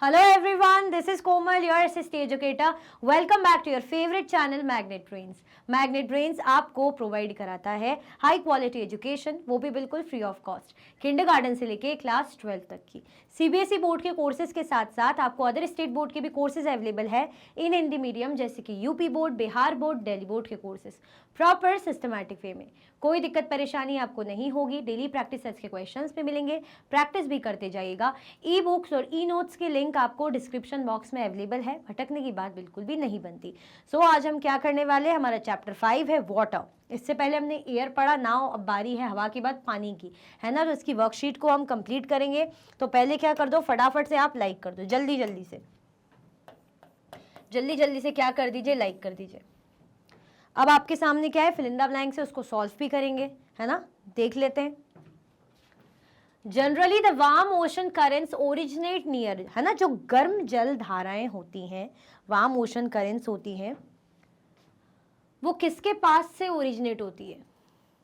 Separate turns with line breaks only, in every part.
Hello everyone, this is Komal, your SST educator. Welcome back to your favorite channel Magnet Brains. Magnet brains आपको provide कराता है high quality education, वो भी बिल्कुल free of cost, kindergarten से लेके class 12 तक की। सीबीएसई बोर्ड के कोर्सेज के साथ साथ आपको अदर स्टेट बोर्ड के भी कोर्सेज अवेलेबल है इन हिंदी मीडियम, जैसे कि UP board, Bihar board, Delhi board के कोर्सेज प्रॉपर सिस्टमैटिक वे में। कोई दिक्कत परेशानी आपको नहीं होगी। डेली प्रैक्टिस सेट्स के क्वेश्चंस भी मिलेंगे, प्रैक्टिस भी करते जाइएगा। ई बुक्स और ई नोट्स के लिंक आपको डिस्क्रिप्शन बॉक्स में अवेलेबल है, भटकने की बात बिल्कुल भी नहीं बनती। सो आज हम क्या करने वाले हैं, हमारा चैप्टर 5 है वाटर। इससे पहले हमने एयर पढ़ा, नाउ अब बारी है हवा के बाद पानी की, है ना। तो इसकी वर्कशीट को हम कंप्लीट करेंगे। तो पहले क्या कर दो, फटाफट से आप लाइक कर दो, जल्दी जल्दी से क्या कर दीजिए, लाइक कर दीजिए। अब आपके सामने क्या है, फिल इन द ब्लैंक्स से उसको सॉल्व भी करेंगे, है ना। देख लेते हैं। Generally the warm ocean currents originate near, है ना। जो गर्म जल धाराएं होती हैं, वार्म ओशन करेंट्स होती हैं, वो किसके पास से ओरिजिनेट होती है,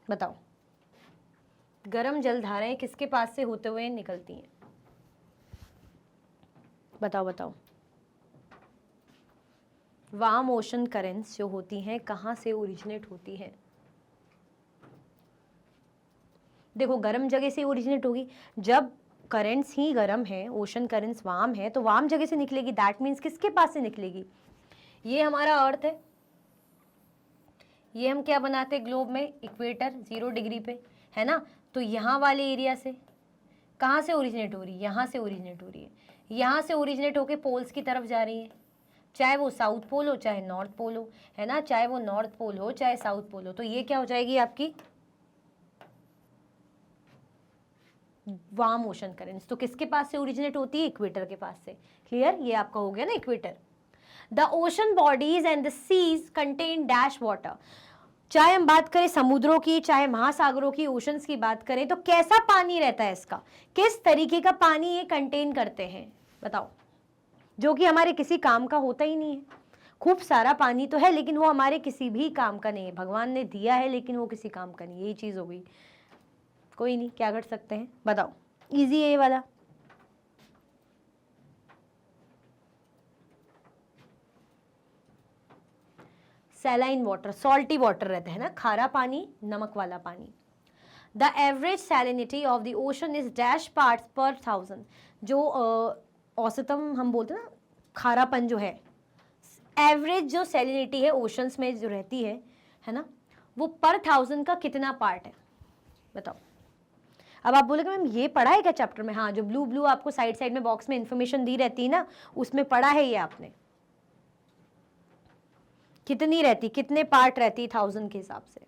बताओ। गर्म जल धाराएं किसके पास से होते हुए निकलती हैं, बताओ। वार्म ओशन करेंट्स जो होती हैं कहाँ से ओरिजिनेट होती हैं। देखो, गर्म जगह से ओरिजिनेट होगी। जब करेंट्स ही गर्म है, ओशन करेंट्स वार्म है, तो वार्म जगह से निकलेगी। दैट मीन्स किसके पास से निकलेगी, ये हमारा अर्थ है। ये हम क्या बनाते हैं ग्लोब में, इक्वेटर 0 डिग्री पे, है ना। तो यहाँ वाले एरिया से कहाँ से ओरिजिनेट हो रही है, यहाँ से ओरिजिनेट हो रही है। यहाँ से ओरिजिनेट होके पोल्स की तरफ जा रही है, चाहे वो साउथ पोल हो चाहे नॉर्थ पोल हो, है ना। चाहे वो नॉर्थ पोल हो चाहे साउथ पोल हो। तो ये क्या हो जाएगी आपकी वार्म ओशन करेंट्स। तो किसके पास से ओरिजिनेट होती है, इक्वेटर के पास से। क्लियर, ये आपका हो गया ना equator. The ocean bodies and the seas contain dash water. चाहे हम बात करें समुद्रों की, चाहे महासागरों की, ओशंस की बात करें, तो कैसा पानी रहता है इसका, किस तरीके का पानी ये कंटेन करते हैं, बताओ। जो कि हमारे किसी काम का होता ही नहीं है। खूब सारा पानी तो है, लेकिन वो हमारे किसी भी काम का नहीं है। भगवान ने दिया है लेकिन वो किसी काम का नहीं, यही चीज हो गई। कोई नहीं, क्या कर सकते हैं, बताओ। इजी है ये वाला। सैलाइन वाटर, सॉल्टी वाटर रहता है ना, खारा पानी, नमक वाला पानी। The average salinity of the ocean is dash parts पर 1000। जो औसतम हम बोलते हैं ना, खारापन जो है, एवरेज जो सैलिनिटी है ओशंस में जो रहती है ना, वो पर 1000 का कितना पार्ट है, बताओ। अब आप बोलेंगे मैम ये पढ़ा है क्या चैप्टर में। हाँ, जो ब्लू आपको साइड में बॉक्स में इंफॉर्मेशन दी रहती है ना, उसमें पढ़ा है ये आपने। कितनी रहती, कितने पार्ट रहती 1000 के हिसाब से।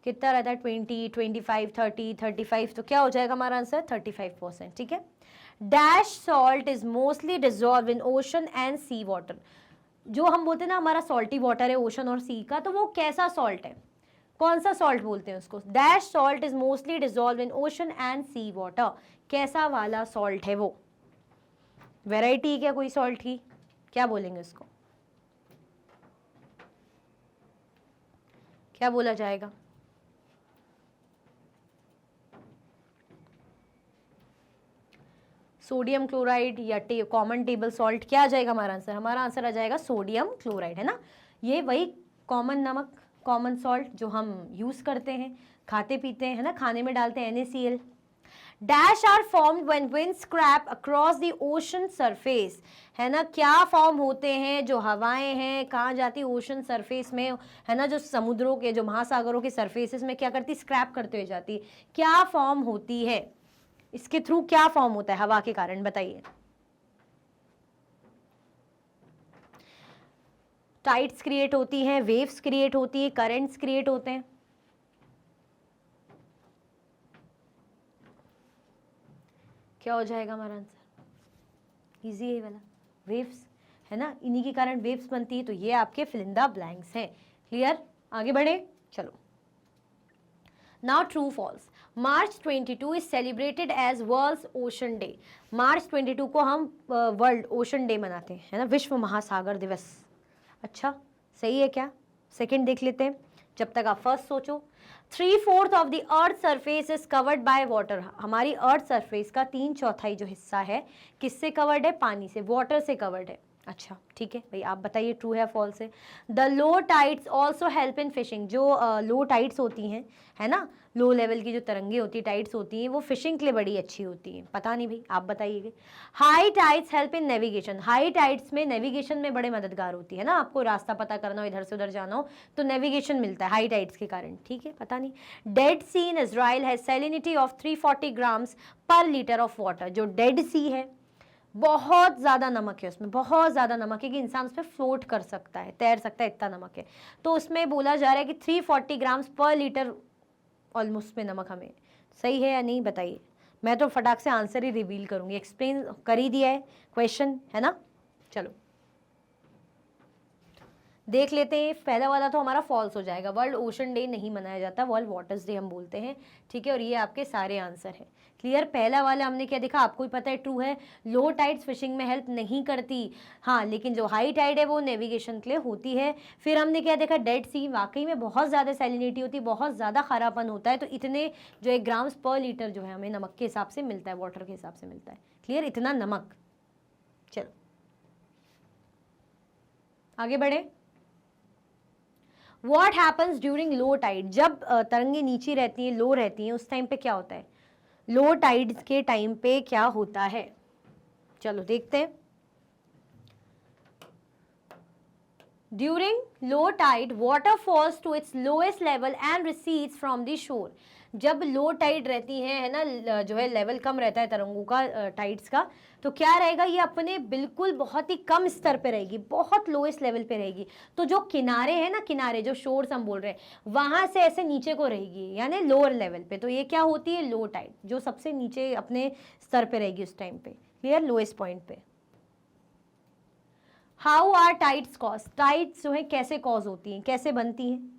कितना रहता है, 20, 25, 30, 35। तो क्या हो जाएगा हमारा आंसर, 35%। ठीक है। Dash salt is mostly dissolve in ocean and sea water. जो हम बोलते हैं ना हमारा सॉल्टी वाटर है ओशन और सी का, तो वो कैसा सॉल्ट है, कौन सा सॉल्ट बोलते हैं उसको। Dash salt is mostly dissolve in ocean and sea water. कैसा वाला सॉल्ट है वो, वेराइटी क्या कोई सॉल्ट की, क्या बोलेंगे उसको, क्या बोला जाएगा। सोडियम क्लोराइड या कॉमन टेबल सॉल्ट, क्या आ जाएगा हमारा आंसर। हमारा आंसर आ जाएगा सोडियम क्लोराइड, है ना। ये वही कॉमन नमक, कॉमन सॉल्ट जो हम यूज करते हैं, खाते पीते हैं, है ना, खाने में डालते हैं, NaCl। Dash are formed when wind scrap across the ocean surface, है ना। क्या फॉर्म होते हैं, जो हवाएं हैं कहाँ जाती, ओशन सरफेस में, है ना। जो समुद्रों के, जो महासागरों के सरफेसेस में क्या करती, स्क्रैप करते हुए जाती, क्या फॉर्म होती है, इसके थ्रू क्या फॉर्म होता है हवा के कारण, बताइए। टाइड्स क्रिएट होती हैं, वेव्स क्रिएट होती है, करंट्स क्रिएट होते हैं। क्या हो जाएगा हमारा आंसर, इजी है वाला, वेव्स, है ना। इन्हीं के कारण वेव्स बनती है। तो ये आपके फिल इन द ब्लैंक्स हैं। क्लियर, आगे बढ़े, चलो। Now true false. March 22 is celebrated as World Ocean Day. March 22 को हम वर्ल्ड ओशन डे मनाते हैं, है ना, विश्व महासागर दिवस। अच्छा, सही है क्या। सेकंड देख लेते हैं, जब तक आप फर्स्ट सोचो। 3/4 of the earth surface is covered by water. हमारी अर्थ सरफेस का 3/4 जो हिस्सा है किससे कवर्ड है? पानी से, वाटर से कवर्ड है। अच्छा ठीक है भाई, आप बताइए ट्रू है फॉल्स है। The low tides also help in fishing. जो लो टाइड्स होती हैं, है ना, लो लेवल की जो तरंगे होती है, टाइड्स होती हैं, वो फिशिंग के लिए बड़ी अच्छी होती हैं। पता नहीं भाई, आप बताइएगा। High tides help in navigation. High tides में नेविगेशन में बड़े मददगार होती है ना, आपको रास्ता पता करना हो, इधर से उधर जाना हो तो नेविगेशन मिलता है हाई टाइड्स के कारण। ठीक है, पता नहीं। Dead Sea in Israel has salinity of 340 grams per litre of water. जो डेड सी है बहुत ज़्यादा नमक है उसमें, बहुत ज़्यादा नमक है कि इंसान उसमें फ्लोट कर सकता है, तैर सकता है, इतना नमक है। तो उसमें बोला जा रहा है कि 340 ग्राम्स पर लीटर ऑलमोस्ट में नमक हमें। सही है या नहीं बताइए। मैं तो फटाक से आंसर ही रिवील करूंगी, एक्सप्लेन कर ही दिया है क्वेश्चन, है ना। चलो देख लेते हैं। पहला वाला तो हमारा फॉल्स हो जाएगा। वर्ल्ड ओशन डे नहीं मनाया जाता, वर्ल्ड वाटर्स डे हम बोलते हैं। ठीक है, और ये आपके सारे आंसर है। क्लियर। पहला वाला हमने क्या देखा, आपको ही पता है ट्रू है। लो टाइड्स फिशिंग में हेल्प नहीं करती, हाँ, लेकिन जो हाई टाइड है वो नेविगेशन के लिए होती है। फिर हमने क्या देखा, डेड सी वाकई में बहुत ज़्यादा सैलिनिटी होती है, बहुत ज़्यादा खारापन होता है, तो इतने जो 1 ग्राम्स पर लीटर जो है हमें नमक के हिसाब से मिलता है, वाटर के हिसाब से मिलता है। क्लियर, इतना नमक। चलो आगे बढ़े। What happens during low tide. जब तरंगे नीचे रहती हैं, लो रहती हैं, उस टाइम पे क्या होता है? लो टाइड्स के टाइम पे क्या होता है? चलो देखते हैं। During low tide water falls to its lowest level and recedes from the shore. जब लो टाइड रहती है ना, जो है लेवल कम रहता है तरंगों का, टाइड्स का, तो क्या रहेगा, ये अपने बिल्कुल बहुत ही कम स्तर पे रहेगी, बहुत लोएस्ट लेवल पे रहेगी। तो जो किनारे हैं ना, किनारे जो शोर्स हम बोल रहे हैं, वहां से ऐसे नीचे को रहेगी, यानी लोअर लेवल पे। तो ये क्या होती है? लो टाइड, जो सबसे नीचे अपने स्तर पे रहेगी उस टाइम पे। क्लियर, लोएस्ट पॉइंट पे। How are tides cause. Tides जो है कैसे कॉज होती हैं, कैसे बनती हैं?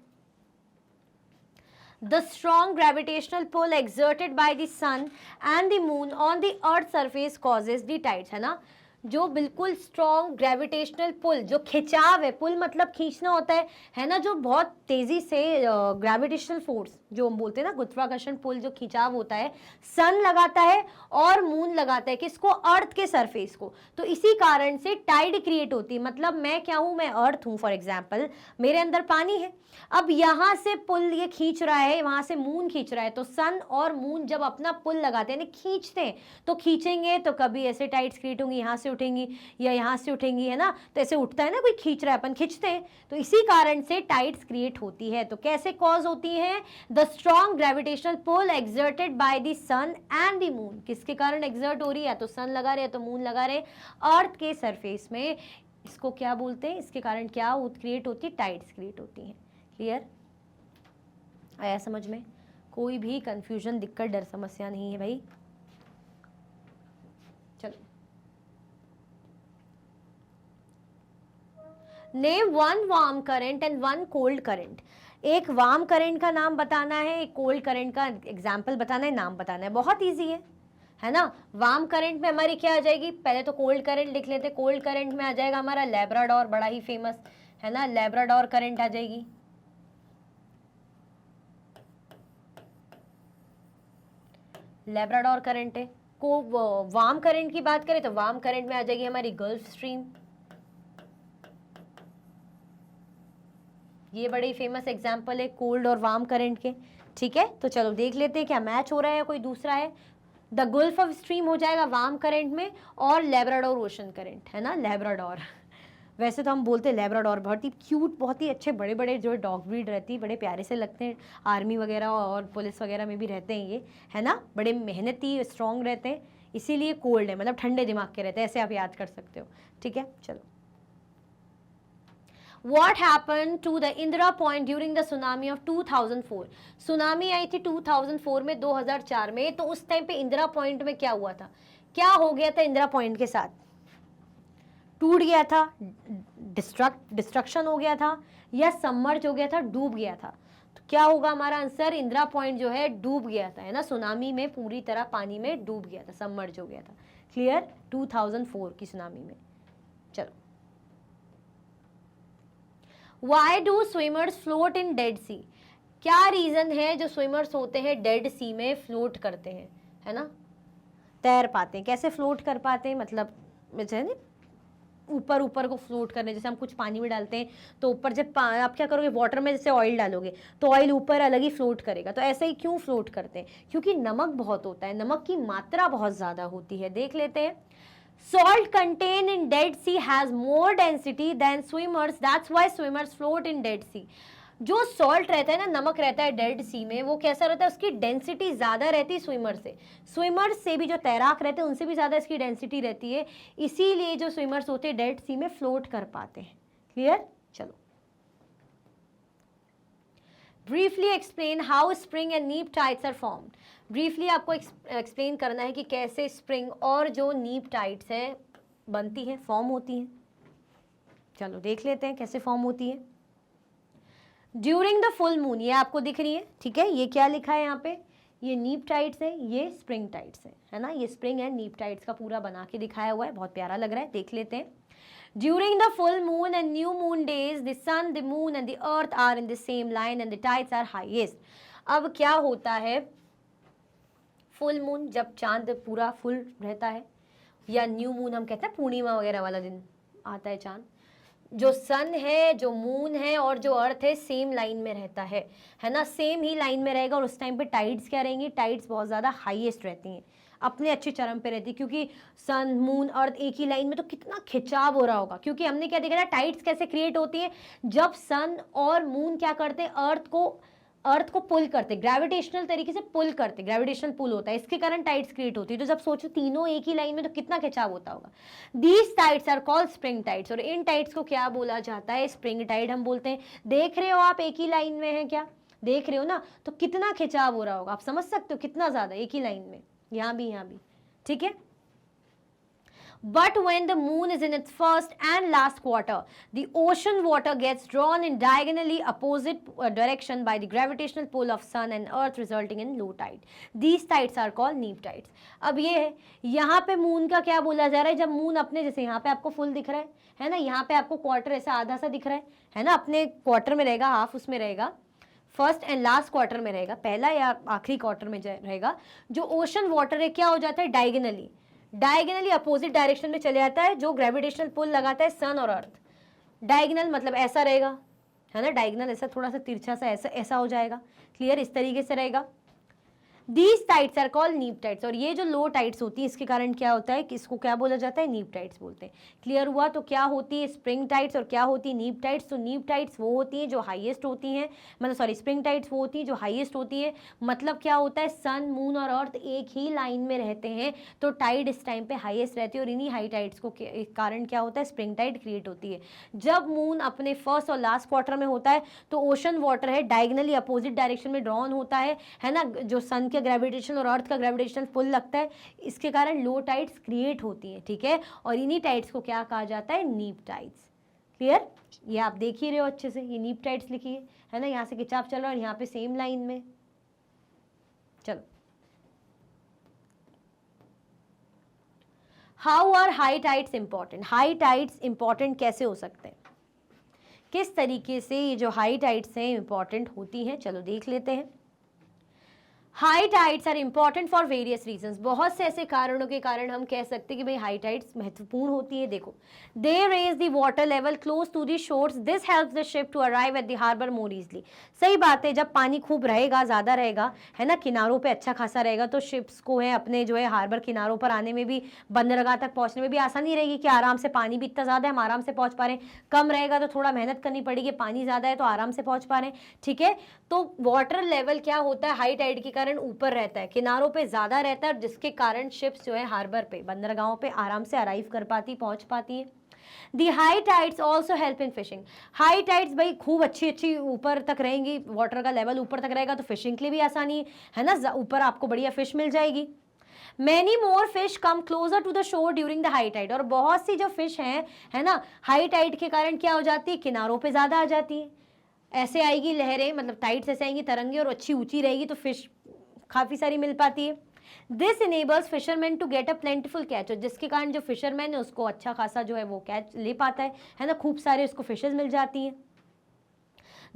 The strong gravitational pull exerted by the sun and the moon on the earth surface causes the tides, है ना। जो बिल्कुल स्ट्रॉन्ग ग्रेविटेशनल पुल, जो खिंचाव है, पुल मतलब खींचना होता है ना, जो बहुत तेजी से ग्रेविटेशनल फोर्स जो हम बोलते हैं ना, गुरुत्वाकर्षण पुल, जो खिंचाव होता है, सन लगाता है और मून लगाता है, किसको? अर्थ के सरफेस को। तो इसी कारण से टाइड क्रिएट होती है। मतलब मैं क्या हूं? मैं अर्थ हूं फॉर एग्जाम्पल, मेरे अंदर पानी है, अब यहां से पुल ये खींच रहा है, वहां से मून खींच रहा है, तो सन और मून जब अपना पुल लगाते हैं, खींचते हैं, तो खींचेंगे तो कभी ऐसे टाइड्स क्रिएट होंगी, यहां से उठेंगी या यहां से उठेंगी, है ना। तो ऐसे उठता है ना, कोई खींच रहा है, अपन खींचते हैं, तो इसी कारण से टाइड्स क्रिएट होती है। तो कैसे कॉज होती है? The strong gravitational pull exerted by the sun and the moon. किसके कारण एक्सर्ट हो रही है? या तो सन लगा रहे हैं, तो मून लगा रहे, अर्थ के सरफेस में। इसको क्या बोलते हैं? इसके कारण क्या क्रिएट होती है? टाइड्स क्रिएट होती हैं। क्लियर, आया समझ में? कोई भी कंफ्यूजन, दिक्कत, डर, समस्या नहीं है भाई। चलो, name one warm current and one cold current. एक वार्म करंट का नाम बताना है, एक कोल्ड करंट का एग्जाम्पल बताना है, नाम बताना है। बहुत ईजी है ना। वार्म करंट में हमारी क्या आ जाएगी? पहले तो कोल्ड करंट लिख लेते। कोल्ड करंट में आ जाएगा हमारा लैब्राडोर, बड़ा ही फेमस है ना, लैब्राडोर करंट आ जाएगी। लैब्राडोर करंट है। को वार्म करंट की बात करें तो वार्म करंट में आ जाएगी हमारी गल्फ स्ट्रीम, ये बड़े फेमस एग्जाम्पल है कोल्ड और वार्म करंट के। ठीक है, तो चलो देख लेते हैं क्या मैच हो रहा है या कोई दूसरा है। द गल्फ ऑफ स्ट्रीम हो जाएगा वार्म करंट में, और लैब्राडोर ओशन करंट, है ना, लैब्राडोर। वैसे तो हम बोलते हैं लैब्राडोर, बहुत ही क्यूट, बहुत ही अच्छे बड़े बड़े जो डॉग ब्रीड रहती है, बड़े प्यारे से लगते हैं। आर्मी वगैरह और पुलिस वगैरह में भी रहते हैं ये, है ना, बड़े मेहनती, स्ट्रॉन्ग रहते हैं, इसीलिए कोल्ड है, मतलब ठंडे दिमाग के रहते हैं, ऐसे आप याद कर सकते हो। ठीक है, चलो। What happened to the Indira Point during the tsunami of 2004? Tsunami आई थी 2004 में, 2004 में, तो उस टाइम पे इंदिरा पॉइंट में क्या हुआ था? क्या हो गया था इंदिरा पॉइंट के साथ? टूट गया था, डिस्ट्रक्शन हो गया था, या सबमर्ज हो गया था, डूब गया था? तो क्या होगा हमारा आंसर? इंदिरा पॉइंट जो है डूब गया था, है ना, सुनामी में पूरी तरह पानी में डूब गया था, सबमर्ज हो गया था। क्लियर, 2004 की सुनामी में। चलो, why do swimmers float in Dead Sea? क्या रीजन है जो स्विमर्स होते हैं डेड सी में फ्लोट करते हैं, है ना, तैर पाते हैं? कैसे फ्लोट कर पाते हैं, मतलब जैसे ना ऊपर ऊपर को फ्लोट करने, जैसे हम कुछ पानी में डालते हैं तो ऊपर जब आप क्या करोगे, वाटर में जैसे ऑयल डालोगे तो ऑयल ऊपर अलग ही फ्लोट करेगा, तो ऐसे ही क्यों फ्लोट करते हैं? क्योंकि नमक बहुत होता है, नमक की मात्रा बहुत ज़्यादा होती है। देख लेते हैं। Salt contained in Dead Sea has more density than swimmers. That's why swimmers float in Dead Sea. जो सॉल्ट रहता है ना, नमक रहता है डेड सी में, वो कैसा रहता है, उसकी डेंसिटी ज़्यादा रहती है स्विमर से। स्विमर्स से भी जो तैराक रहते हैं उनसे भी ज़्यादा इसकी डेंसिटी रहती है, इसीलिए जो स्विमर्स होते हैं डेड सी में फ्लोट कर पाते हैं। क्लियर? चलो, briefly explain how spring and नीप टाइड्स आर फॉर्म्ड। ब्रीफली आपको एक्सप्लेन करना है कि कैसे स्प्रिंग और जो नीप टाइड्स हैं बनती हैं, फॉर्म होती हैं। चलो देख लेते हैं कैसे फॉर्म होती है। ड्यूरिंग द फुल मून, ये आपको दिख रही है, ठीक है, ये क्या लिखा है यहाँ पे, ये नीप टाइड्स है, ये स्प्रिंग टाइड्स है ना, ये स्प्रिंग एंड नीप टाइड्स का पूरा बना के दिखाया हुआ है, बहुत प्यारा लग रहा है, देख लेते हैं। During the full moon and new moon days, the sun, the moon and the earth are in the same line and the tides are highest. अब क्या होता है, फुल मून जब चांद पूरा फुल रहता है, या न्यू मून हम कहते हैं पूर्णिमा वगैरह वाला दिन आता है चांद, जो सन है, जो मून है और जो अर्थ है सेम लाइन में रहता है ना, सेम ही लाइन में रहेगा, और उस टाइम पे टाइड्स क्या रहेंगी, टाइड्स बहुत ज़्यादा हाईएस्ट रहती हैं, अपने अच्छे चरम पे रहती है, क्योंकि सन मून अर्थ एक ही लाइन में, तो कितना खिंचाव हो रहा होगा। क्योंकि हमने क्या देखा था, टाइड्स कैसे क्रिएट होती है, जब सन और मून क्या करते हैं, अर्थ को पुल करते, ग्रेविटेशनल तरीके से पुल करते, ग्रेविटेशनल पुल होता है, इसके कारण टाइड्स क्रिएट होती है। तो जब सोचो तीनों एक ही लाइन में, तो कितना खिंचाव होता होगा। These tides are called spring tides, और इन टाइड्स को क्या बोला जाता है, स्प्रिंग टाइड हम बोलते हैं। देख रहे हो आप, एक ही लाइन में है, क्या देख रहे हो ना, तो कितना खिंचाव हो रहा होगा, आप समझ सकते हो कितना ज्यादा, एक ही लाइन में, यहाँ भी, ठीक है। But when the moon is in its first and last quarter, the ocean water gets drawn in diagonally opposite direction by the gravitational pull of sun and earth, resulting in low tide. These tides are called neap tides. अब ये है, यहाँ पे moon का क्या बोला जा रहा है, जब मून अपने, जैसे यहाँ पे आपको फुल दिख रहा है ना, यहाँ पे आपको क्वार्टर ऐसा आधा सा दिख रहा है ना, अपने क्वार्टर में रहेगा, हाफ उसमें रहेगा, फर्स्ट एंड लास्ट क्वार्टर में रहेगा, पहला या आखिरी क्वार्टर में रहेगा। जो ओशन वाटर है क्या हो जाता है, डायगोनली अपोजिट डायरेक्शन में चले जाता है, जो ग्रेविटेशनल पुल लगाता है सन और अर्थ। डायगोनल मतलब ऐसा रहेगा, है ना, डायगोनल ऐसा थोड़ा सा तिरछा सा ऐसा हो जाएगा। क्लियर? इस तरीके से रहेगा। These tides are called neap tides, और ये जो लो टाइड्स होती है इसके कारण क्या होता है कि इसको क्या बोला जाता है, नीप टाइड्स बोलते हैं। क्लियर हुआ? तो क्या होती है स्प्रिंग टाइड्स और क्या होती है नीप टाइड्स। तो नीप टाइड्स वो होती हैं जो हाईएस्ट होती हैं, मतलब सॉरी, स्प्रिंग टाइड्स वो होती हैं जो हाईएस्ट होती है। मतलब क्या होता है, सन मून और अर्थ एक ही लाइन में रहते हैं, तो टाइड इस टाइम पे हाईएस्ट रहती है, और इन्हीं हाई टाइड्स को कारण क्या होता है, स्प्रिंग टाइड क्रिएट होती है। जब मून अपने फर्स्ट और लास्ट क्वार्टर में होता है तो ओशन वाटर है डायगनली अपोजिट डायरेक्शन में ड्रॉन होता है ना, जो सन के ग्रेविटेशन और अर्थ का ग्रेविटेशनल पुल लगता है, इसके कारण लो टाइड्स क्रिएट होती हैं, ठीक है। और इन्हीं टाइड्स को क्या कहा जाता है, नीप टाइड्स। क्लियर? ये आप देख ही रहे हो अच्छे से, ये नीप टाइड्स लिखी है ना, यहाँ से खिंचाव चल रहा है और यहाँ पे सेम लाइन में। चलो, how are high tides important. High tides important कैसे हो सकते हैं, किस तरीके से ये जो हाई टाइड्स हैं इंपॉर्टेंट होती हैं, चलो देख लेते हैं। High tides are important for various reasons. बहुत से ऐसे कारणों के कारण हम कह सकते हैं कि भाई हाई टाइड्स महत्वपूर्ण होती है। देखो, they raise the water level close to the shores, this helps the ship to arrive at the harbour more easily. सही बात है, जब पानी खूब रहेगा, ज़्यादा रहेगा, है ना, किनारों पे अच्छा खासा रहेगा, तो शिप्स को है अपने जो है हार्बर किनारों पर आने में भी, बंदरगाह तक पहुँचने में भी आसानी रहेगी कि आराम से, पानी भी इतना ज़्यादा है हम आराम से पहुँच पा रहे हैं। कम रहेगा तो थोड़ा मेहनत करनी पड़ेगी, पानी ज़्यादा है तो आराम से पहुँच पा रहे हैं, ठीक है। तो वाटर लेवल क्या होता है, हाई टाइड के कारण ऊपर रहता है, किनारों पे ज्यादा रहता है, जिसके कारण शिप्स जो है हार्बर पे, बंदरगाहों पे आराम से अराइव कर पाती, पहुंच पाती है। The high tides also help in fishing. High tides भाई खूब अच्छी ऊपर तक रहेंगी, वाटर का लेवल ऊपर तक रहेगा तो फिशिंग के लिए भी आसानी है ना, ऊपर आपको बढ़िया फिश मिल जाएगी। Many more fish come closer to the shore during the high tide. और बहुत सी जो फिश हैं, है ना, हाई टाइड के कारण क्या हो जाती है, किनारों पे ज्यादा आ जाती है, ऐसे आएगी लहरें, मतलब टाइड्स ऐसे आएंगी, तरंगे, और अच्छी ऊंची रहेगी तो फिश काफी सारी मिल पाती है। This enables fisherman to get a plentiful catch, जिसके कारण जो फिशरमैन है उसको अच्छा खासा जो है वो कैच ले पाता है ना, खूब सारे उसको फिशेज मिल जाती हैं।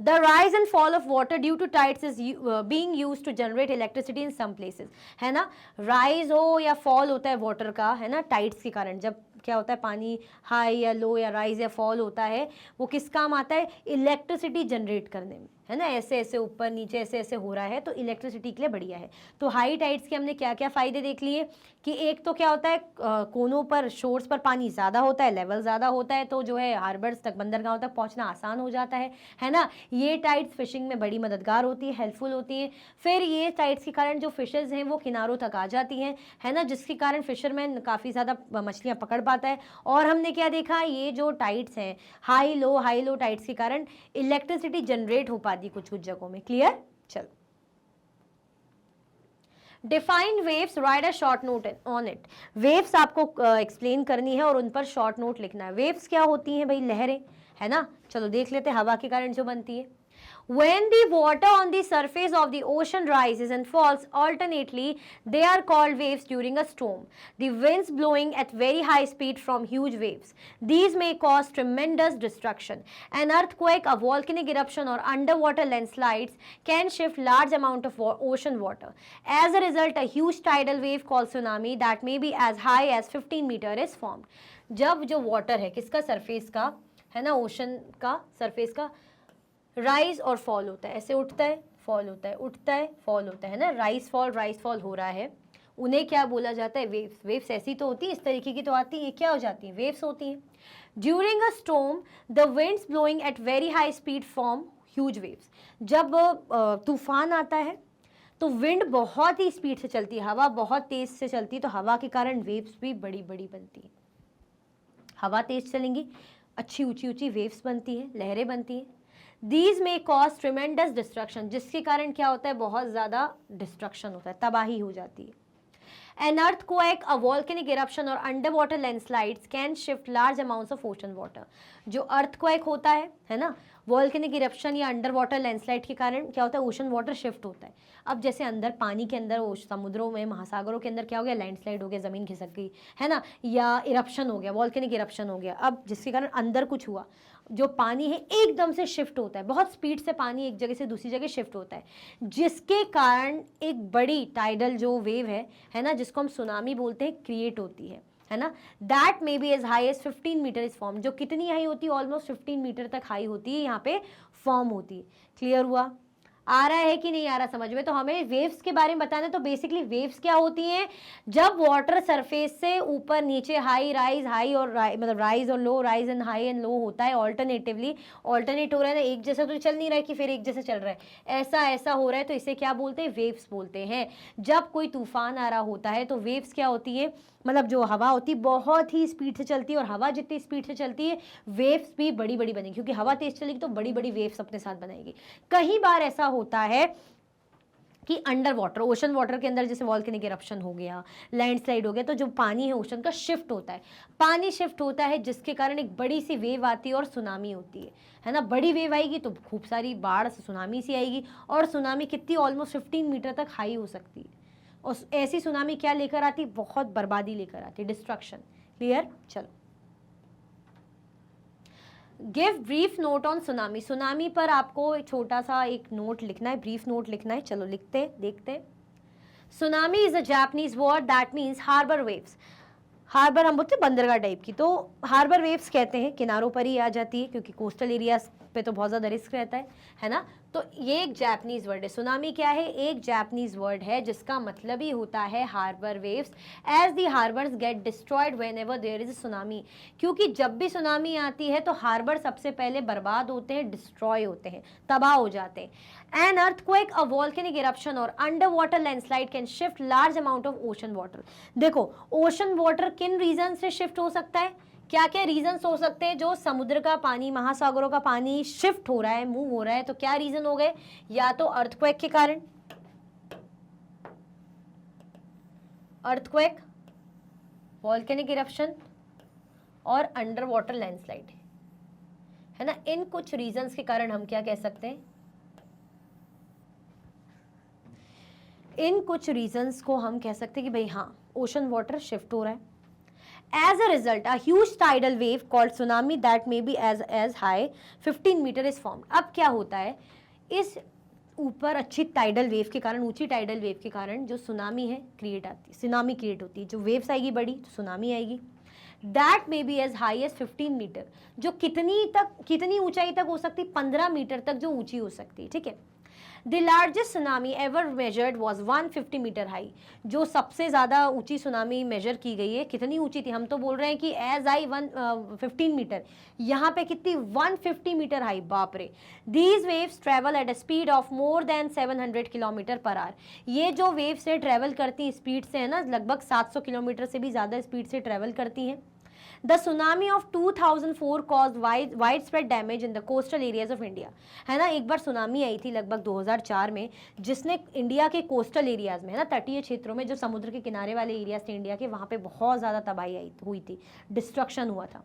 The rise and fall of water due to tides is being used to generate electricity in some places, है ना। राइज हो या फॉल होता है वाटर का, है ना, टाइड्स के कारण जब क्या होता है पानी हाई या लो या राइज या फॉल होता है, वो किस काम आता है, इलेक्ट्रिसिटी जनरेट करने में, है ना। ऐसे ऐसे ऊपर नीचे ऐसे ऐसे हो रहा है तो इलेक्ट्रिसिटी के लिए बढ़िया है। तो हाई टाइड्स के हमने क्या क्या फ़ायदे देख लिए कि एक तो क्या होता है कोनों पर शोर्स पर पानी ज़्यादा होता है, लेवल ज़्यादा होता है, तो जो है हार्बर्स तक बंदरगाहों तक पहुंचना आसान हो जाता है ना। ये टाइड्स फिशिंग में बड़ी मददगार होती है, हेल्पफुल होती हैं। फिर ये टाइड्स के कारण जो फिशेज़ हैं वो किनारों तक आ जाती हैं, है ना, जिसके कारण फिशरमैन काफ़ी ज़्यादा मछलियाँ पकड़ पाता है। और हमने क्या देखा, ये जो टाइड्स हैं हाई लो टाइड्स के कारण इलेक्ट्रिसिटी जनरेट हो पाती है कुछ कुछ जगहों में। क्लियर? चलो, defined waves, right a short note on it. Waves आपको एक्सप्लेन करनी है और उन पर शॉर्ट नोट लिखना है। वेव्स क्या होती हैं भाई, लहरें, है ना। चलो देख लेते हैं हवा के कारण जो बनती है। When the water on the surface of the ocean rises and falls alternately, they are called waves during a storm. The winds blowing at very high speed from huge waves. These may cause tremendous destruction. An earthquake, a volcanic eruption, or underwater landslides can shift large amount of ocean water. As a result, a huge tidal wave called tsunami that may be as high as 15 meter is formed. जब जो water है किसका, surface का, है ना, ocean का surface का, rise और फॉल होता है, ऐसे उठता है फॉल होता है, उठता है फॉल होता है ना, राइज फॉल हो रहा है, उन्हें क्या बोला जाता है, वेव्स। वेव्स ऐसी तो होती है, इस तरीके की तो आती है, ये क्या हो जाती है, वेव्स होती हैं। During a storm the winds blowing at very high speed form huge waves. जब तूफान आता है तो विंड बहुत ही स्पीड से चलती है, हवा बहुत तेज से चलती है, तो हवा के कारण वेव्स भी बड़ी बड़ी बनती है। हवा तेज चलेंगी, अच्छी ऊंची ऊंची वेव्स बनती हैं, लहरें बनती हैं। These may cause tremendous destruction, जिसके कारण क्या होता है, बहुत ज़्यादा डिस्ट्रक्शन होता है, तबाही हो जाती है। An earthquake, a volcanic eruption or underwater landslides can shift large amounts of ocean water. जो earthquake होता है ना, वॉल्केनिक इरप्शन या अंडर वाटर लैंडस्लाइड के कारण क्या होता है, ओशन वाटर शिफ्ट होता है। अब जैसे अंदर पानी के अंदर, समुद्रों में, महासागरों के अंदर क्या हो गया, लैंडस्लाइड हो गया, ज़मीन खिसक गई, है ना, या इरप्शन हो गया, वॉल्केनिक इरप्शन हो गया। अब जिसके कारण अंदर कुछ हुआ, जो पानी है एकदम से शिफ्ट होता है, बहुत स्पीड से पानी एक जगह से दूसरी जगह शिफ्ट होता है, जिसके कारण एक बड़ी टाइडल जो वेव है ना, जिसको हम सुनामी बोलते हैं, क्रिएट होती है ना। That may be as high as 15 metre is form. जो कितनी हाई होती है, ऑलमोस्ट 15 मीटर तक हाई होती है, यहाँ पे फॉर्म होती है। क्लियर हुआ? आ रहा है कि नहीं आ रहा समझ में? तो हमें वेव्स के बारे में बताना है। तो बेसिकली वेव्स क्या होती हैं, जब वाटर सरफेस से ऊपर नीचे हाई राइज, हाई और मतलब राइज और low, rise and high and low होता है ऑल्टरनेटिवली। ऑल्टरनेट हो रहा है ना, एक जैसा तो चल नहीं रहा है कि फिर एक जैसा चल रहा है, ऐसा ऐसा हो रहा है, तो इसे क्या बोलते हैं, वेव्स बोलते हैं। जब कोई तूफान आ रहा होता है तो वेव्स क्या होती है, मतलब जो हवा होती है बहुत ही स्पीड से चलती है, और हवा जितनी स्पीड से चलती है वेव्स भी बड़ी बड़ी बनेगी, क्योंकि हवा तेज चलेगी तो बड़ी बड़ी वेव्स अपने साथ बनाएगी। कई बार ऐसा होता है कि अंडर वाटर, ओशन वाटर के अंदर, जैसे वॉल्केनिक इरप्शन हो गया, लैंडस्लाइड हो गया, तो जो पानी है ओशन का शिफ्ट होता है, पानी शिफ्ट होता है, जिसके कारण एक बड़ी सी वेव आती है और सुनामी होती है ना। बड़ी वेव आएगी तो खूब सारी बाढ़, सुनामी सी आएगी, और सुनामी कितनी, ऑलमोस्ट 15 मीटर तक हाई हो सकती है। और ऐसी सुनामी क्या लेकर आती, बहुत बर्बादी लेकर आती, डिस्ट्रक्शन। क्लियर? चलो, give brief note on tsunami. Tsunami पर आपको एक छोटा सा एक नोट लिखना है, ब्रीफ नोट लिखना है। चलो लिखते देखते। Tsunami is a Japanese word that means harbour waves. Harbour हम बोलते हैं बंदरगाह टाइप की, तो हार्बर वेव्स कहते हैं, किनारों पर ही आ जाती है, क्योंकि कोस्टल एरियाज पे तो बहुत ज़्यादा रिस्क रहता है ना। तो ये एक जापानीज वर्ड है। सुनामी क्या है, एक जापानीज वर्ड है जिसका मतलब ही होता है harbour waves. As the harbours get destroyed whenever there is a tsunami, क्योंकि जब भी सुनामी आती है तो हार्बर सबसे पहले बर्बाद होते हैं, डिस्ट्रॉय होते हैं, तबाह हो जाते हैं। An earthquake, a volcanic eruption और under water landslide can shift large amount of ocean water. देखो, ओशन वाटर किन रीजन से शिफ्ट हो सकता है, क्या क्या रीजंस हो सकते हैं, जो समुद्र का पानी, महासागरों का पानी शिफ्ट हो रहा है, मूव हो रहा है, तो क्या रीजन हो गए, या तो अर्थक्वेक के कारण, अर्थक्वेक, वॉल्केनिक इरप्शन और अंडर वाटर लैंडस्लाइड, है ना। इन कुछ रीजंस के कारण हम क्या कह सकते हैं, इन कुछ रीजंस को हम कह सकते हैं कि भाई हाँ, ओशन वाटर शिफ्ट हो रहा है। As a result, a huge tidal wave called tsunami that may be as high 15 metre is formed. अब क्या होता है, इस ऊपर अच्छी टाइडल वेव के कारण, ऊंची टाइडल वेव के कारण जो सुनामी है क्रिएट आती है, सुनामी क्रिएट होती है. जो वेव्स आएगी बड़ी तो सुनामी आएगी. That may be as high as 15 metre, जो कितनी ऊंचाई तक हो सकती है, 15 मीटर तक जो ऊंची हो सकती है. ठीक है. The largest tsunami ever measured was 150 metre high. जो सबसे ज़्यादा ऊंची सुनामी मेजर की गई है, कितनी ऊंची थी, हम तो बोल रहे हैं कि एज हाई 15 मीटर, यहाँ पे कितनी 150 मीटर हाई. बाप रे. These waves travel at a speed of more than 700 kilometre per hour. ये जो वेव्स है ट्रेवल करती हैं स्पीड से, है ना, लगभग 700 किलोमीटर से भी ज़्यादा स्पीड से ट्रेवल करती हैं. The tsunami of 2004 caused widespread damage in the coastal areas of India. है ना, एक बार सुनामी आई थी लगभग 2004 में, जिसने इंडिया के कोस्टल एरियाज में, है ना, तटीय क्षेत्रों में, जो समुद्र के किनारे वाले एरियाज थे इंडिया के, वहाँ पे बहुत ज़्यादा तबाही हुई थी, डिस्ट्रक्शन हुआ था.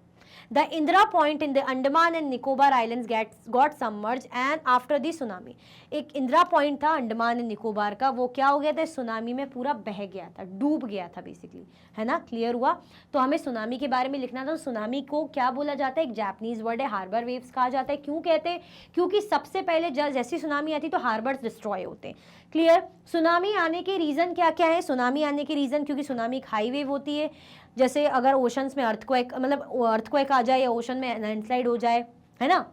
The Indira Point in the Andaman and Nicobar Islands got submerged and after the tsunami. एक इंदिरा पॉइंट था अंडमान एंड निकोबार का, वो क्या हो गया था, सुनामी में पूरा बह गया था, डूब गया था बेसिकली. है ना, क्लियर हुआ. तो हमें सुनामी के बारे में लिखना था. सुनामी को क्या बोला जाता है, एक जापानीज वर्ड है, हार्बर वेव्स कहा जाता है. क्यों कहते हैं, क्योंकि सबसे पहले जैसी सुनामी आती तो हार्बर्स डिस्ट्रॉय होते हैं. क्लियर. सुनामी आने के रीज़न क्या क्या है, सुनामी आने के रीज़न, क्योंकि सुनामी एक हाई वेव होती है. जैसे अगर ओशंस में अर्थक्वेक, मतलब अर्थक्वेक आ जाए या ओशन में लैंडस्लाइड हो जाए, है ना,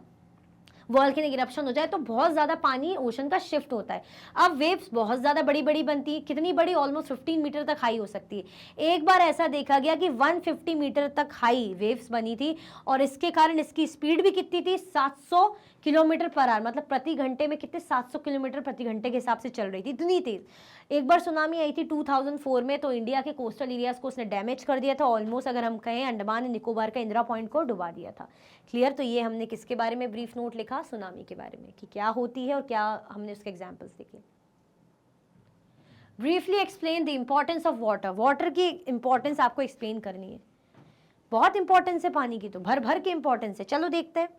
वॉल्केनिक इरप्शन हो जाए, तो बहुत ज़्यादा पानी ओशन का शिफ्ट होता है. अब वेव्स बहुत ज़्यादा बड़ी बड़ी बनती है. कितनी बड़ी, ऑलमोस्ट 15 मीटर तक हाई हो सकती है. एक बार ऐसा देखा गया कि 150 मीटर तक हाई वेव्स बनी थी, और इसके कारण इसकी स्पीड भी कितनी थी, 700 किलोमीटर पर आवर, मतलब प्रति घंटे में कितने, 700 किलोमीटर प्रति घंटे के हिसाब से चल रही थी, इतनी तेज. एक बार सुनामी आई थी 2004 में, तो इंडिया के कोस्टल एरियाज को उसने डैमेज कर दिया था ऑलमोस्ट. अगर हम कहें अंडमान एंड निकोबार का इंदिरा पॉइंट को डुबा दिया था. क्लियर. तो ये हमने किसके बारे में ब्रीफ नोट लिखा, सुनामी के बारे में, कि क्या होती है और क्या हमने उसके एग्जाम्पल्स देखे. Briefly explain the importance of water. Water की इंपॉर्टेंस आपको एक्सप्लेन करनी है. बहुत इंपॉर्टेंस है पानी की, तो भर भर के इंपॉर्टेंस है. चलो देखते हैं.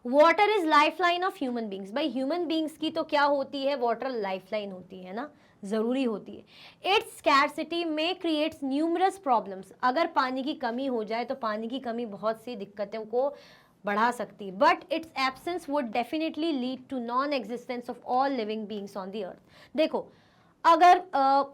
Water is life line of human beings. भाई ह्यूमन बींग्स की तो क्या होती है, वाटर लाइफ लाइन होती है ना, ज़रूरी होती है. इट्स स्कैर्सिटी में क्रिएट्स न्यूमरस प्रॉब्लम्स. अगर पानी की कमी हो जाए तो पानी की कमी बहुत सी दिक्कतों को बढ़ा सकती है. But its absence would definitely lead to non existence of all living beings on the earth. देखो, अगर